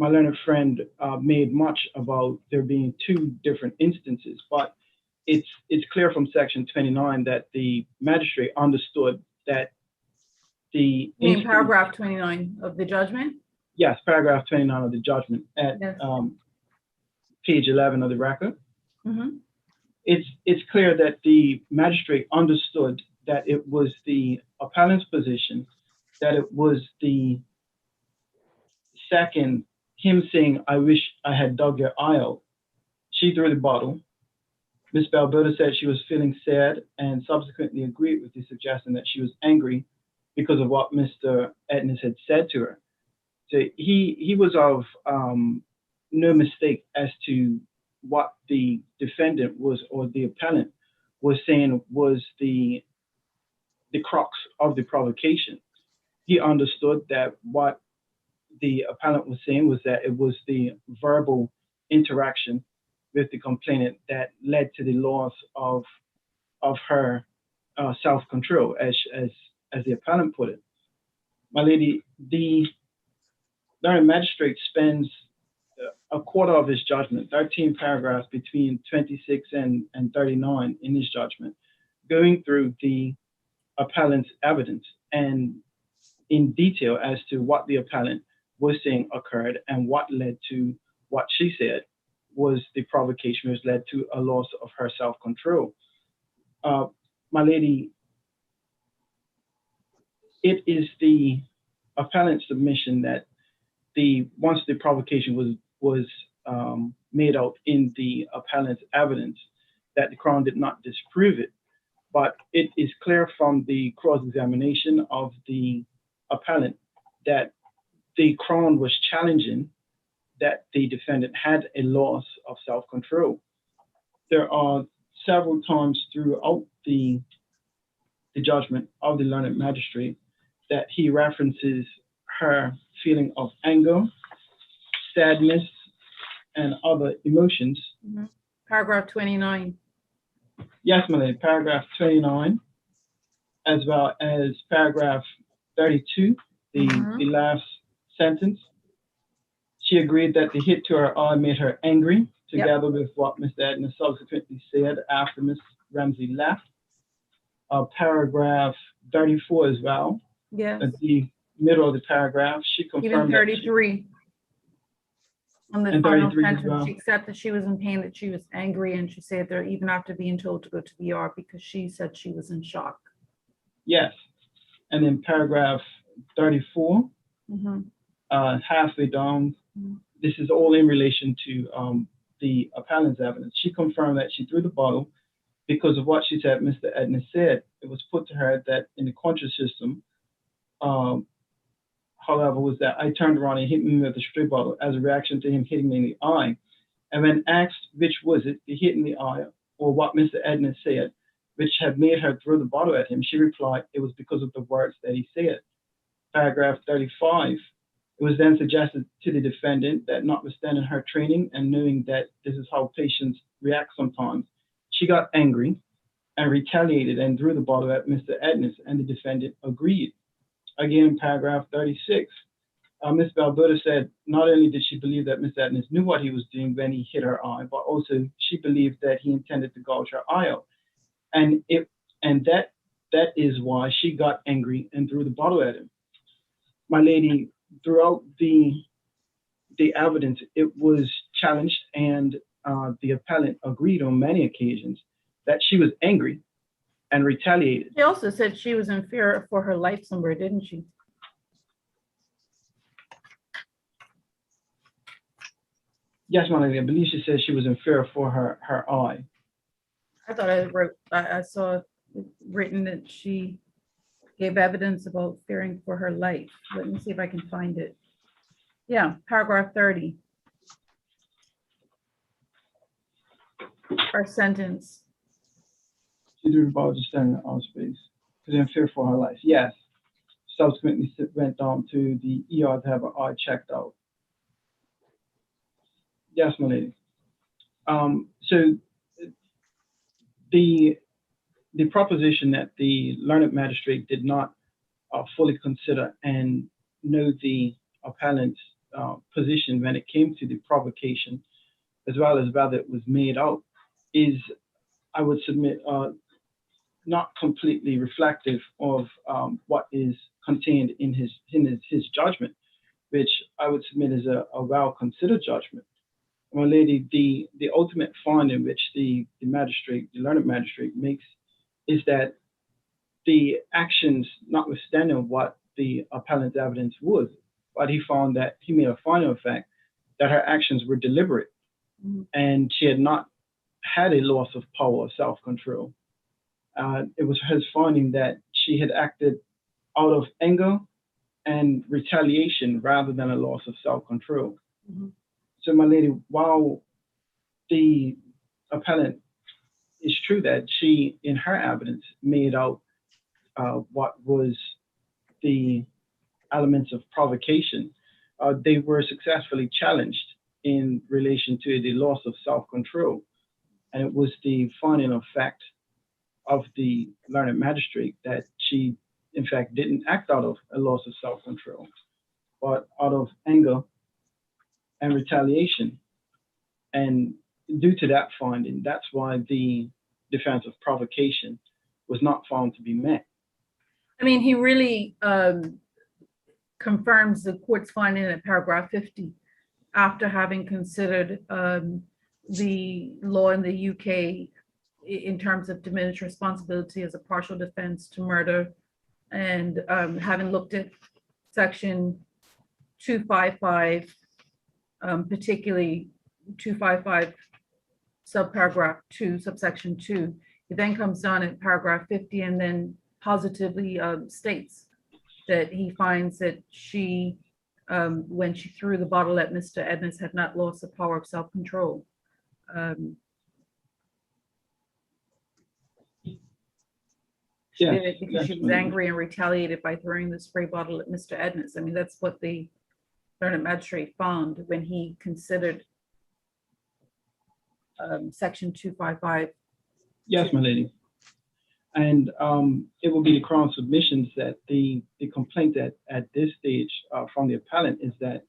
[SPEAKER 2] My learned friend made much about there being two different instances, but it's clear from section 29 that the magistrate understood that the—
[SPEAKER 4] You mean paragraph 29 of the judgment?
[SPEAKER 2] Yes, paragraph 29 of the judgment at page 11 of the record. It's clear that the magistrate understood that it was the appellant's position, that it was the second, him saying, "I wish I had dug your eye out." She threw the bottle. Ms. Belboda said she was feeling sad and subsequently agreed with the suggestion that she was angry because of what Mr. Ednes had said to her. So he was of no mistake as to what the defendant was, or the appellant was saying was the crux of the provocation. He understood that what the appellant was saying was that it was the verbal interaction with the complainant that led to the loss of her self-control, as the appellant put it. My lady, the learned magistrate spends a quarter of his judgment, 13 paragraphs between 26 and 39 in his judgment, going through the appellant's evidence and in detail as to what the appellant was saying occurred and what led to what she said was the provocation, which led to a loss of her self-control. My lady, it is the appellant's submission that once the provocation was made out in the appellant's evidence, that the Crown did not disprove it, but it is clear from the cross-examination of the appellant that the Crown was challenging that the defendant had a loss of self-control. There are several times throughout the judgment of the learned magistrate that he references her feeling of anger, sadness, and other emotions.
[SPEAKER 4] Mm-hmm. Paragraph 29.
[SPEAKER 2] Yes, my lady, paragraph 29, as well as paragraph 32, the last sentence. She agreed that the hit to her eye made her angry, together with what Mr. Edna subsequently said after Ms. Ramsey left. Paragraph 34 as well.
[SPEAKER 4] Yes.
[SPEAKER 2] At the middle of the paragraph, she confirmed
[SPEAKER 4] even 33. On the
[SPEAKER 2] and
[SPEAKER 4] final
[SPEAKER 2] 33 as
[SPEAKER 4] sentence,
[SPEAKER 2] well.
[SPEAKER 4] she accepted she was in pain, that she was angry, and she said that even after being told to go to the ER because she said she was in shock.
[SPEAKER 2] Yes. And then paragraph 34, halfway down, this is all in relation to the appellant's evidence. She confirmed that she threw the bottle because of what she said Mr. Edna said. It was put to her that in the conscious system, however, was that I turned around and hit me with a stray bottle as a reaction to him hitting me in the eye. And when asked which was it, the hit in the eye or what Mr. Edna said, which had made her throw the bottle at him, she replied it was because of the words that he said. Paragraph 35, it was then suggested to the defendant that notwithstanding her training and knowing that this is how patients react sometimes, she got angry and retaliated and threw the bottle at Mr. Edna, and the defendant agreed. Again, paragraph 36, Ms. Belboda said not only did she believe that Mr. Edna knew what he was doing when he hit her eye, but also she believed that he intended to gouge her eye out. And that is why she got angry and threw the bottle at him. My lady, throughout the evidence, it was challenged, and the appellant agreed on many occasions that she was angry and retaliated.
[SPEAKER 4] She also said she was in fear for her life somewhere, didn't she?
[SPEAKER 2] Yes, my lady, I believe she said she was in fear for her eye.
[SPEAKER 4] I thought I saw written that she gave evidence about fearing for her life. Let me see if I can find it. Yeah, paragraph 30. Our sentence.
[SPEAKER 2] She threw the bottle to stand in our space. She was in fear for her life. Yes. Subsequently went down to the ER to have her eye checked out. Yes, my lady. So the proposition that the learned magistrate did not fully consider and know the appellant's position when it came to the provocation, as well as whether it was made out, is, I would submit, not completely reflective of what is contained in his judgment, which I would submit is a well-considered judgment. My lady, the ultimate finding which the learned magistrate makes is that the actions, notwithstanding what the appellant's evidence was, but he found that he made a finding of fact that her actions were deliberate, and she had not had a loss of power or self-control. It was his finding that she had acted out of anger and retaliation rather than a loss of self-control. So, my lady, while the appellant, it's true that she, in her evidence, made out what was the elements of provocation. They were successfully challenged in relation to the loss of self-control. And it was the finding of fact of the learned magistrate that she, in fact, didn't act out of a loss of self-control, but out of anger and retaliation. And due to that finding, that's why the defense of provocation was not found to be met.
[SPEAKER 4] I mean, he really confirms the court's finding at paragraph 50 after having considered the law in the UK in terms of diminished responsibility as a partial defense to murder, and having looked at section 255, particularly 255 subparagraph 2, subsection 2. He then comes down at paragraph 50 and then positively states that he finds that she, when she threw the bottle at Mr. Edmonds, had not lost the power of self-control. She did it because she was angry and retaliated by throwing the spray bottle at Mr. Edmonds. I mean, that's what the learned magistrate found when he considered section 255.
[SPEAKER 2] Yes, my lady. And it will be the Crown submissions that the complaint at this stage from the appellant is that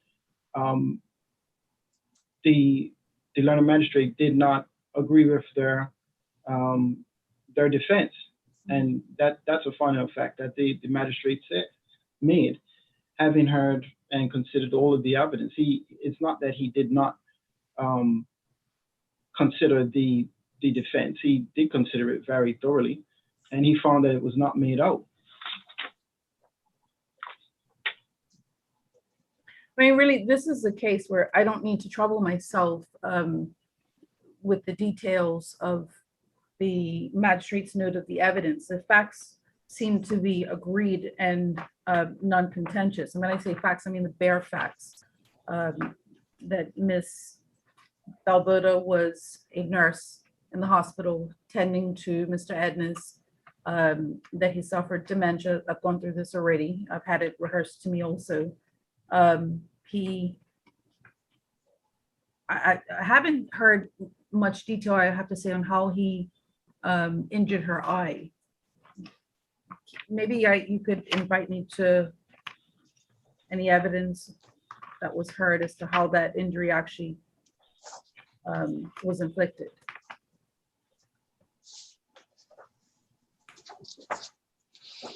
[SPEAKER 2] the learned magistrate did not agree with their defense. And that's a final fact that the magistrate made, having heard and considered all of the evidence. It's not that he did not consider the defense. He did consider it very thoroughly, and he found that it was not made out.
[SPEAKER 4] I mean, really, this is a case where I don't need to trouble myself with the details of the magistrate's note of the evidence. The facts seem to be agreed and non-contentious. And when I say facts, I mean the bare facts, that Miss Belboda was a nurse in the hospital tending to Mr. Edmonds, that he suffered dementia. I've gone through this already. I've had it rehearsed to me also. I haven't heard much detail, I have to say, on how he injured her eye. Maybe you could invite me to any evidence that was heard as to how that injury actually was inflicted.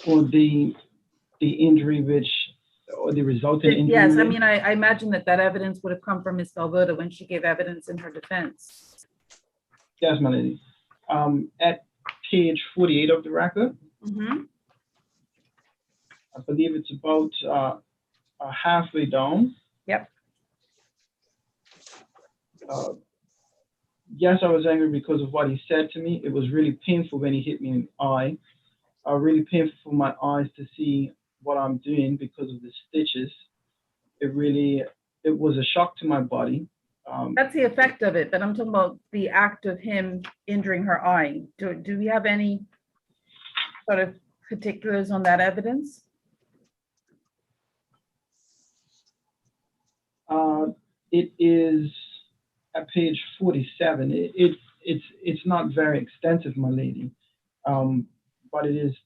[SPEAKER 2] Or the injury or the resulting injury?
[SPEAKER 4] Yes, I mean, I imagine that evidence would have come from Ms. Belboda when she gave evidence in her defense.
[SPEAKER 2] Yes, my lady. At page 48 of the record, I believe it's about halfway down.
[SPEAKER 4] Yep.
[SPEAKER 2] Yes, I was angry because of what he said to me. It was really painful when he hit me in the eye. Really painful for my eyes to see what I'm doing because of the stitches. It was a shock to my body.
[SPEAKER 4] That's the effect of it, but I'm talking about the act of him injuring her eye. Do we have any sort of particulars on that evidence?
[SPEAKER 2] It is at page 47. It's not very extensive, my lady, but it is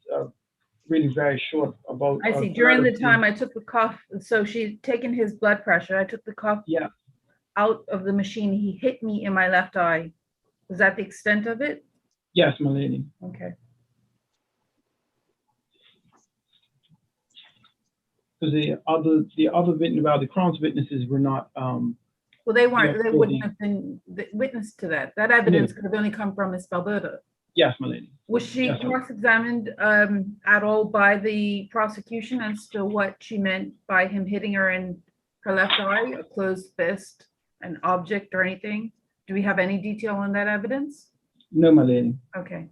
[SPEAKER 2] really very short. About
[SPEAKER 4] I see. During the time I took the cuff, so she'd taken his blood pressure. I took the cuff out of the machine. He hit me in my left eye. Was that the extent of it?
[SPEAKER 2] Yes, my lady.
[SPEAKER 4] Okay.
[SPEAKER 2] Because the other witness, the Crown's witnesses were not.
[SPEAKER 4] Well, they weren't. They wouldn't have been witness to that. That evidence could have only come from Ms. Belboda.
[SPEAKER 2] Yes, my lady.
[SPEAKER 4] Was she cross-examined at all by the prosecution as to what she meant by him hitting her in her left eye, a closed fist, an object, or anything? Do we have any detail on that evidence?
[SPEAKER 2] No, my lady.
[SPEAKER 4] Okay.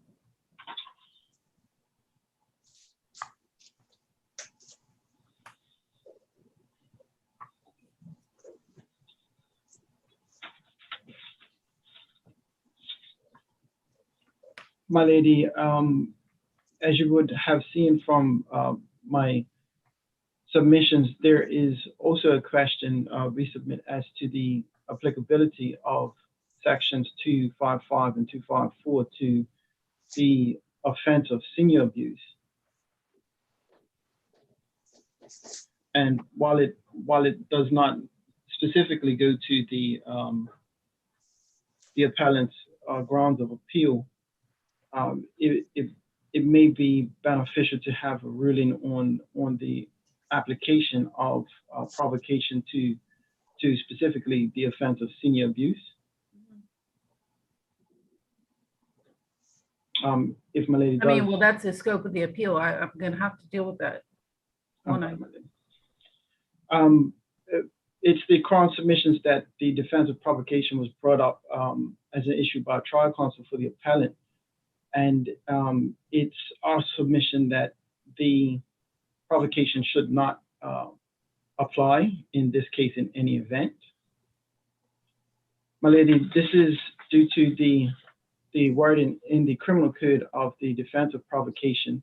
[SPEAKER 2] My lady, as you would have seen from my submissions, there is also a question resubmit as to the applicability of sections 255 and 254 to the offense of senior abuse. And while it does not specifically go to the appellant's grounds of appeal, it may be beneficial to have a ruling on the application of provocation to specifically the offense of senior abuse. If my lady does,
[SPEAKER 4] I mean, well, that's the scope of the appeal. I'm gonna have to deal with that.
[SPEAKER 2] It's the Crown submissions that the defense of provocation was brought up as an issue by trial counsel for the appellant. And it's our submission that the provocation should not apply in this case in any event. My lady, this is due to the wording in the criminal code of the defense of provocation,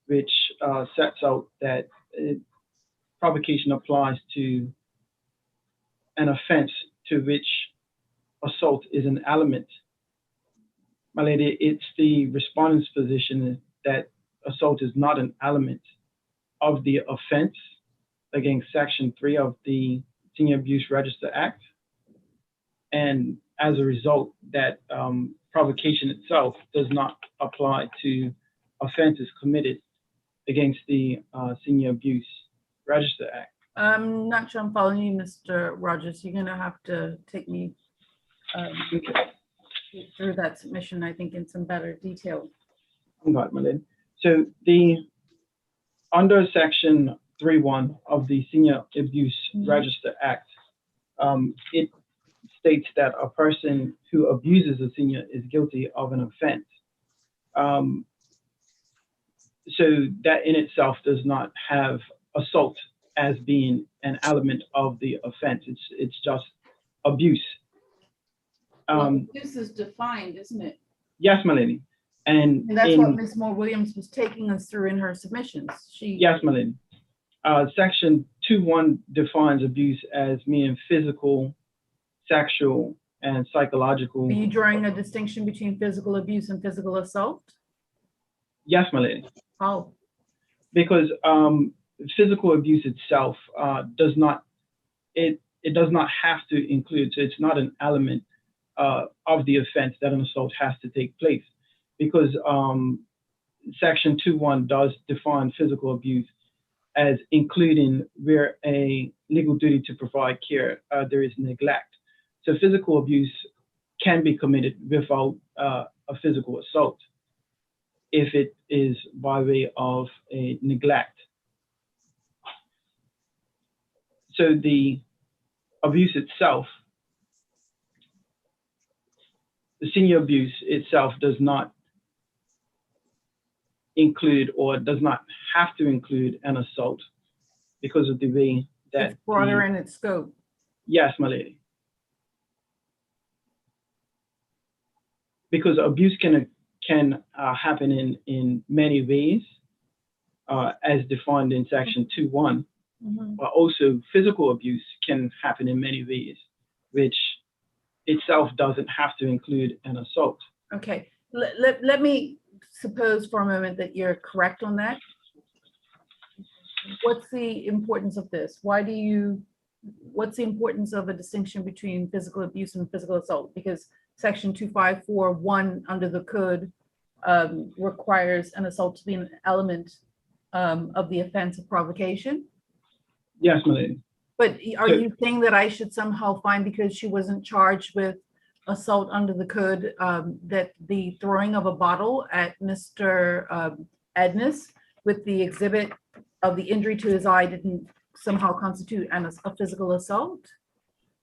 [SPEAKER 2] which sets out that provocation applies to an offense to which assault is an element. My lady, it's the respondent's position that assault is not an element of the offense against Section 3 of the Senior Abuse Register Act. And as a result, that provocation itself does not apply to offenses committed against the Senior Abuse Register Act.
[SPEAKER 4] I'm not sure I'm following you, Mr. Rogers. You're gonna have to take me through that submission, I think, in some better detail.
[SPEAKER 2] Got it, my lady. So under Section 3.1 of the Senior Abuse Register Act, it states that a person who abuses a senior is guilty of an offense. So that in itself does not have assault as being an element of the offense. It's just abuse.
[SPEAKER 4] Abuse is defined, isn't it?
[SPEAKER 2] Yes, my lady. And
[SPEAKER 4] that's what Ms. Moore Williams was taking us through in her submissions.
[SPEAKER 2] Yes, my lady. Section 2.1 defines abuse as meaning physical, sexual, and psychological.
[SPEAKER 4] Are you drawing a distinction between physical abuse and physical assault?
[SPEAKER 2] Yes, my lady.
[SPEAKER 4] How?
[SPEAKER 2] Because physical abuse itself does not have to include, so it's not an element of the offense that an assault has to take place, because Section 2.1 does define physical abuse as including where a legal duty to provide care, there is neglect. So physical abuse can be committed without a physical assault if it is by way of a neglect. So the abuse itself, the senior abuse itself does not include or does not have to include an assault because of the way that
[SPEAKER 4] it's broader in its scope.
[SPEAKER 2] Yes, my lady. Because abuse can happen in many ways, as defined in Section 2.1. But also physical abuse can happen in many ways, which itself doesn't have to include an assault.
[SPEAKER 4] Okay, let me suppose for a moment that you're correct on that. What's the importance of this? What's the importance of a distinction between physical abuse and physical assault? Because Section 254(1) under the code requires an assault to be an element of the offense of provocation.
[SPEAKER 2] Yes, my lady.
[SPEAKER 4] But are you saying that I should somehow find, because she wasn't charged with assault under the code, that the throwing of a bottle at Mr. Edness with the exhibit of the injury to his eye didn't somehow constitute a physical assault?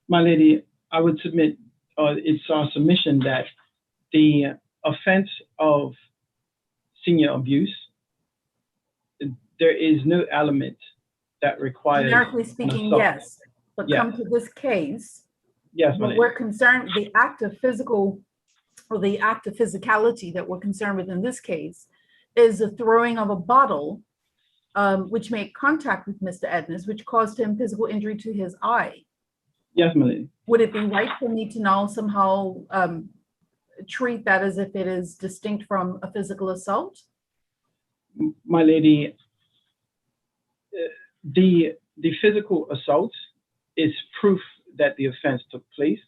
[SPEAKER 2] My lady, I would submit, it's our submission that the offense of senior abuse, there is no element that requires.
[SPEAKER 4] Generically speaking, yes, but come to this case.
[SPEAKER 2] Yes, my lady.
[SPEAKER 4] We're concerned, the act of physical or the act of physicality that we're concerned with in this case, is the throwing of a bottle, which made contact with Mr. Ednes, which caused him physical injury to his eye.
[SPEAKER 2] Yes, my lady.
[SPEAKER 4] Would it be right for me to now somehow treat that as if it is distinct from a physical assault?
[SPEAKER 2] My lady, the physical assault is proof that the offense took place,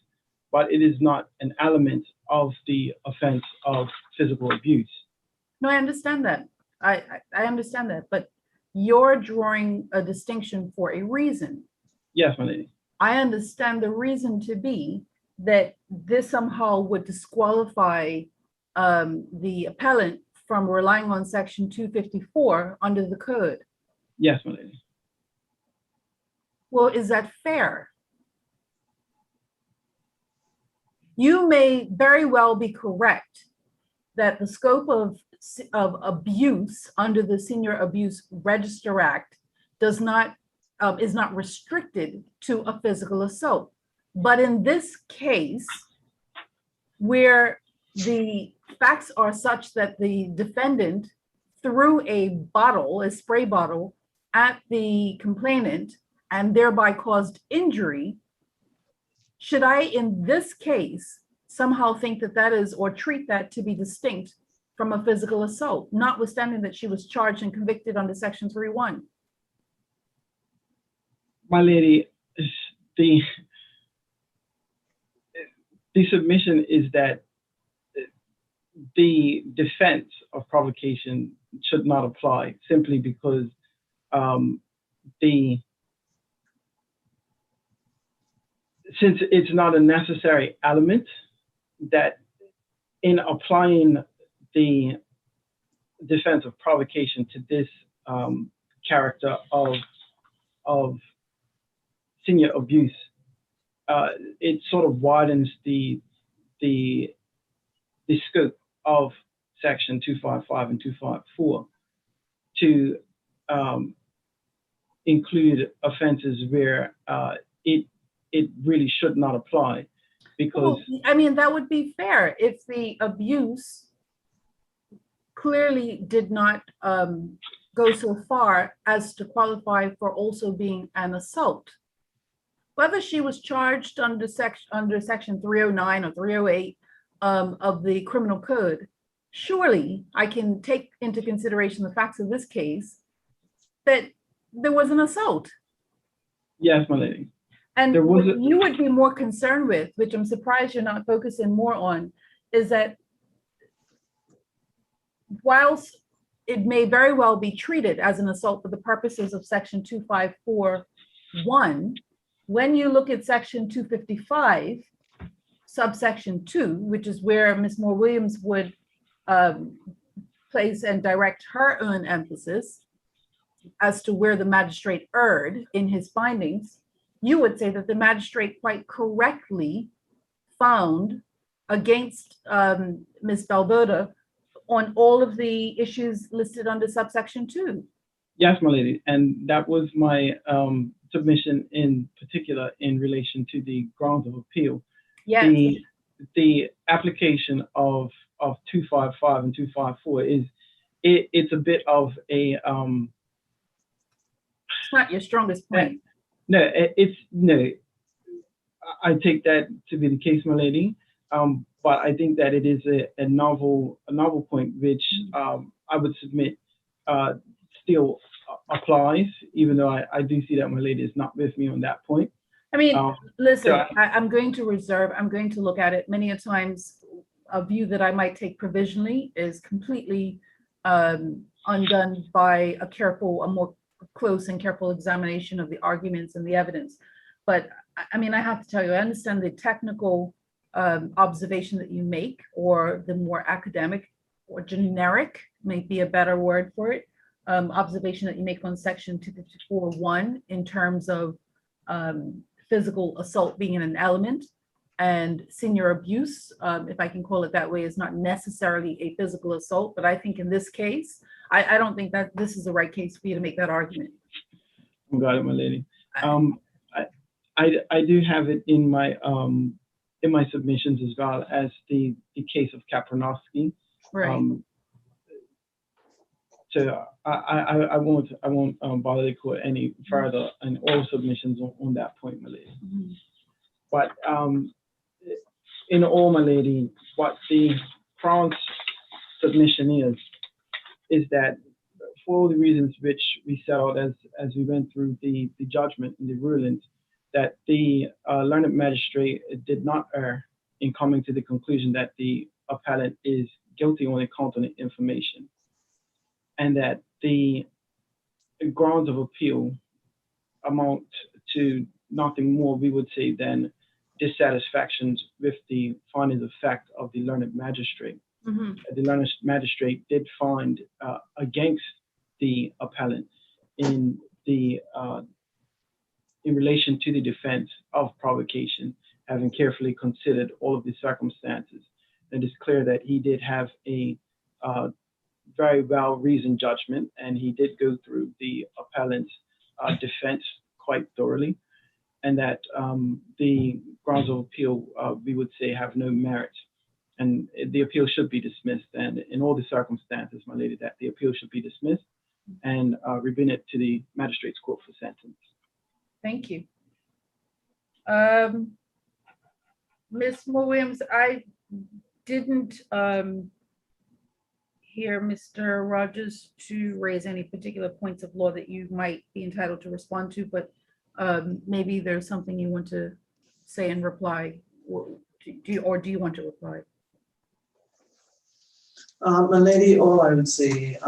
[SPEAKER 2] but it is not an element of the offense of physical abuse.
[SPEAKER 4] No, I understand that. I understand that, but you're drawing a distinction for a reason.
[SPEAKER 2] Yes, my lady.
[SPEAKER 4] I understand the reason to be that this somehow would disqualify the appellant from relying on section 254 under the code.
[SPEAKER 2] Yes, my lady.
[SPEAKER 4] Well, is that fair? You may very well be correct that the scope of abuse under the Senior Abuse Register Act does not is not restricted to a physical assault. But in this case, where the facts are such that the defendant threw a bottle, a spray bottle, at the complainant and thereby caused injury, should I, in this case, somehow think that that is, or treat that to be distinct from a physical assault, notwithstanding that she was charged and convicted under section 3.1?
[SPEAKER 2] My lady, the submission is that the defense of provocation should not apply simply because since it's not a necessary element, that in applying the defense of provocation to this character of senior abuse, it sort of widens the scope of section 255 and 254 to include offenses where it really should not apply, because
[SPEAKER 4] well, I mean, that would be fair if the abuse clearly did not go so far as to qualify for also being an assault. Whether she was charged under section 309 or 308 of the criminal code, surely I can take into consideration the facts of this case that there was an assault.
[SPEAKER 2] yes, my lady.
[SPEAKER 4] And what you would be more concerned with, which I'm surprised you're not focusing more on, is that whilst it may very well be treated as an assault for the purposes of section 254(1), when you look at section 255, subsection 2, which is where Ms. Moore Williams would place and direct her own emphasis as to where the magistrate erred in his findings, you would say that the magistrate quite correctly found against Ms. Belboda on all of the issues listed under subsection 2.
[SPEAKER 2] Yes, my lady, and that was my submission in particular in relation to the grounds of appeal.
[SPEAKER 4] Yes.
[SPEAKER 2] The application of 255 and 254 it's a bit of a
[SPEAKER 4] it's not your strongest point.
[SPEAKER 2] No, I take that to be the case, my lady. But I think that it is a novel point, which I would submit still applies, even though I do see that my lady is not with me on that point.
[SPEAKER 4] I mean, listen,
[SPEAKER 2] so
[SPEAKER 4] I'm going to reserve, I'm going to look at it. Many a times, a view that I might take provisionally is completely undone by a more close and careful examination of the arguments and the evidence. But I mean, I have to tell you, I understand the technical observation that you make, or the more academic or generic may be a better word for it, observation that you make on section 254(1) in terms of physical assault being an element, and senior abuse, if I can call it that way, is not necessarily a physical assault. But I think in this case, I don't think that this is the right case for you to make that argument.
[SPEAKER 2] Got it, my lady. I do have it in my in my submissions, as well as the case of Kapronowski.
[SPEAKER 4] Right.
[SPEAKER 2] So I won't bother the court any further in all submissions on that point, my lady.
[SPEAKER 4] Mhm.
[SPEAKER 2] But in all, my lady, what the Crown's submission is that for all the reasons which we set out as we went through the judgment and the rulings, that the learned magistrate did not err in coming to the conclusion that the appellant is guilty on account of the information, and that the grounds of appeal amount to nothing more, we would say, than dissatisfactions with the findings of fact of the learned magistrate.
[SPEAKER 4] Mhm.
[SPEAKER 2] The learned magistrate did find against the appellant in relation to the defense of provocation, having carefully considered all of the circumstances. It is clear that he did have a very well-reasoned judgment, and he did go through the appellant's defense quite thoroughly, and that the grounds of appeal, we would say, have no merit, and the appeal should be dismissed. And in all the circumstances, my lady, that the appeal should be dismissed and remanded to the magistrate's court for sentence.
[SPEAKER 4] Thank you. Ms. Williams, I didn't hear Mr. Rogers to raise any particular points of law that you might be entitled to respond to, but maybe there's something you want to say in reply, or do you want to reply?
[SPEAKER 3] My lady, all I would say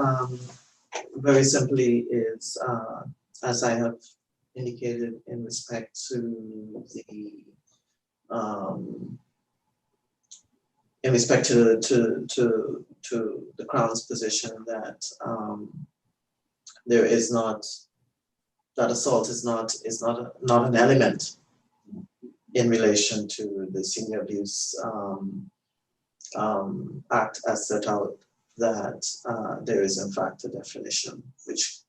[SPEAKER 3] very simply is, as I have indicated in respect to the the Crown's position that there is not, that assault is not an element in relation to the Senior Abuse Act as set out, that there is in fact a definition which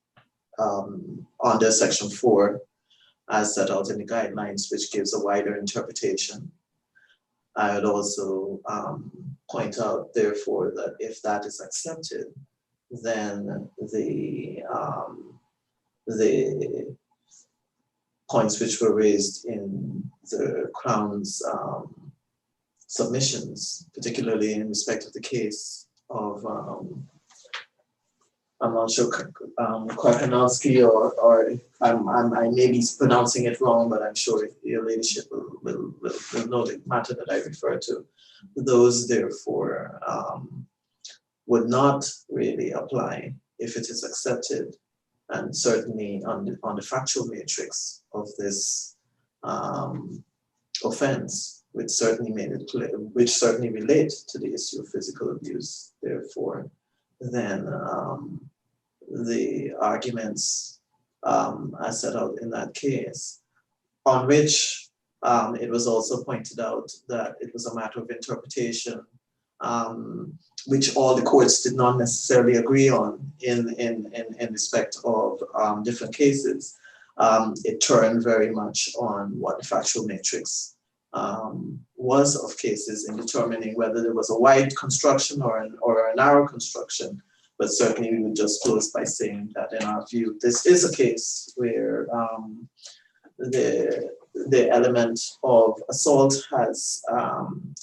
[SPEAKER 3] under Section 4 as set out in the guidelines, which gives a wider interpretation. I would also point out, therefore, that if that is accepted, then the points which were raised in the Crown's submissions, particularly in respect of the case of, I'm not sure, Korkanowski, or I may be pronouncing it wrong, but I'm sure your ladyship will know the matter that I refer to. Those, therefore, would not really apply if it is accepted, and certainly on the factual matrix of this offense, which certainly made it clear, which certainly relate to the issue of physical abuse. Therefore, then the arguments as set out in that case, on which it was also pointed out that it was a matter of interpretation, which all the courts did not necessarily agree on in respect of different cases. It turned very much on what the factual matrix was of cases in determining whether there was a wide construction or a narrow construction. But certainly we would just close by saying that in our view, this is a case where the element of assault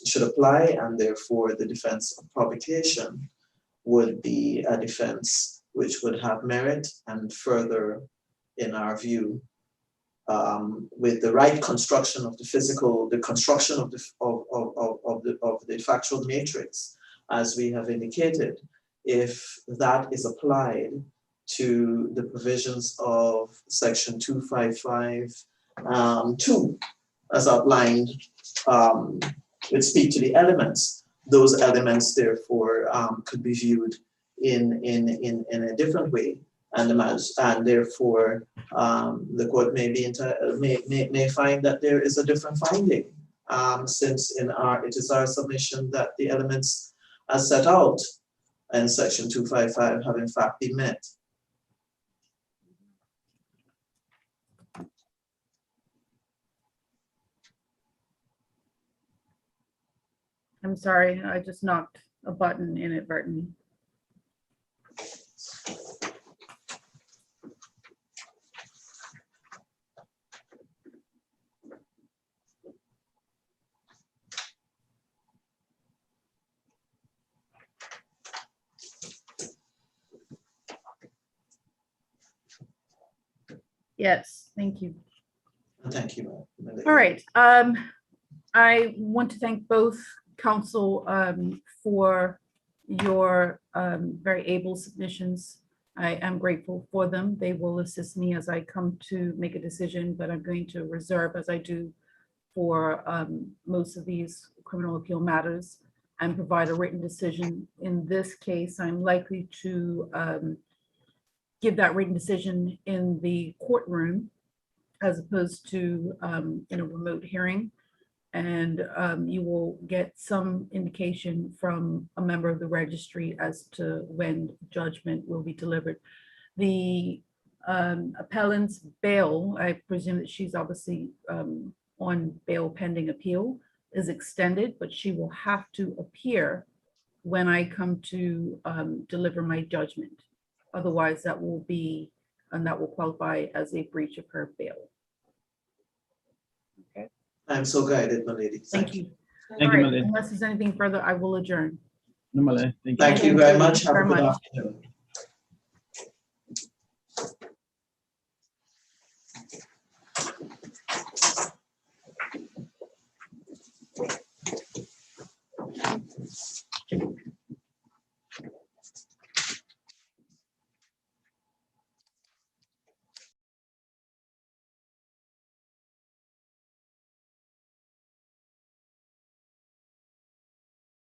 [SPEAKER 3] should apply, and therefore the defense of provocation would be a defense which would have merit, and further, in our view, with the right construction of the physical, the construction of the factual matrix, as we have indicated, if that is applied to the provisions of Section 255(2), as outlined, which speak to the elements, those elements therefore could be viewed in a different way, and therefore the court may find that there is a different finding, since it is our submission that the elements as set out in Section 255 have in fact been met.
[SPEAKER 4] I'm sorry, I just knocked a button inadvertently. Yes, thank you.
[SPEAKER 3] Thank you, ma'am.
[SPEAKER 4] All right. I want to thank both council for your very able submissions. I am grateful for them. They will assist me as I come to make a decision, but I'm going to reserve, as I do for most of these criminal appeal matters, and provide a written decision. In this case, I'm likely to give that written decision in the courtroom as opposed to in a remote hearing. And you will get some indication from a member of the registry as to when judgment will be delivered. The appellant's bail, I presume that she's obviously on bail pending appeal, is extended, but she will have to appear when I come to deliver my judgment. Otherwise, that will be, and that will qualify as a breach of her bail. Okay.
[SPEAKER 3] I'm so guided, my lady.
[SPEAKER 4] Thank you.
[SPEAKER 2] Thank
[SPEAKER 4] All
[SPEAKER 2] you,
[SPEAKER 4] right,
[SPEAKER 2] my lady.
[SPEAKER 4] unless there's anything further, I will adjourn.
[SPEAKER 2] No, my lady. Thank you.
[SPEAKER 3] Thank you very much. Have a
[SPEAKER 4] Very
[SPEAKER 3] good
[SPEAKER 4] much.
[SPEAKER 3] afternoon.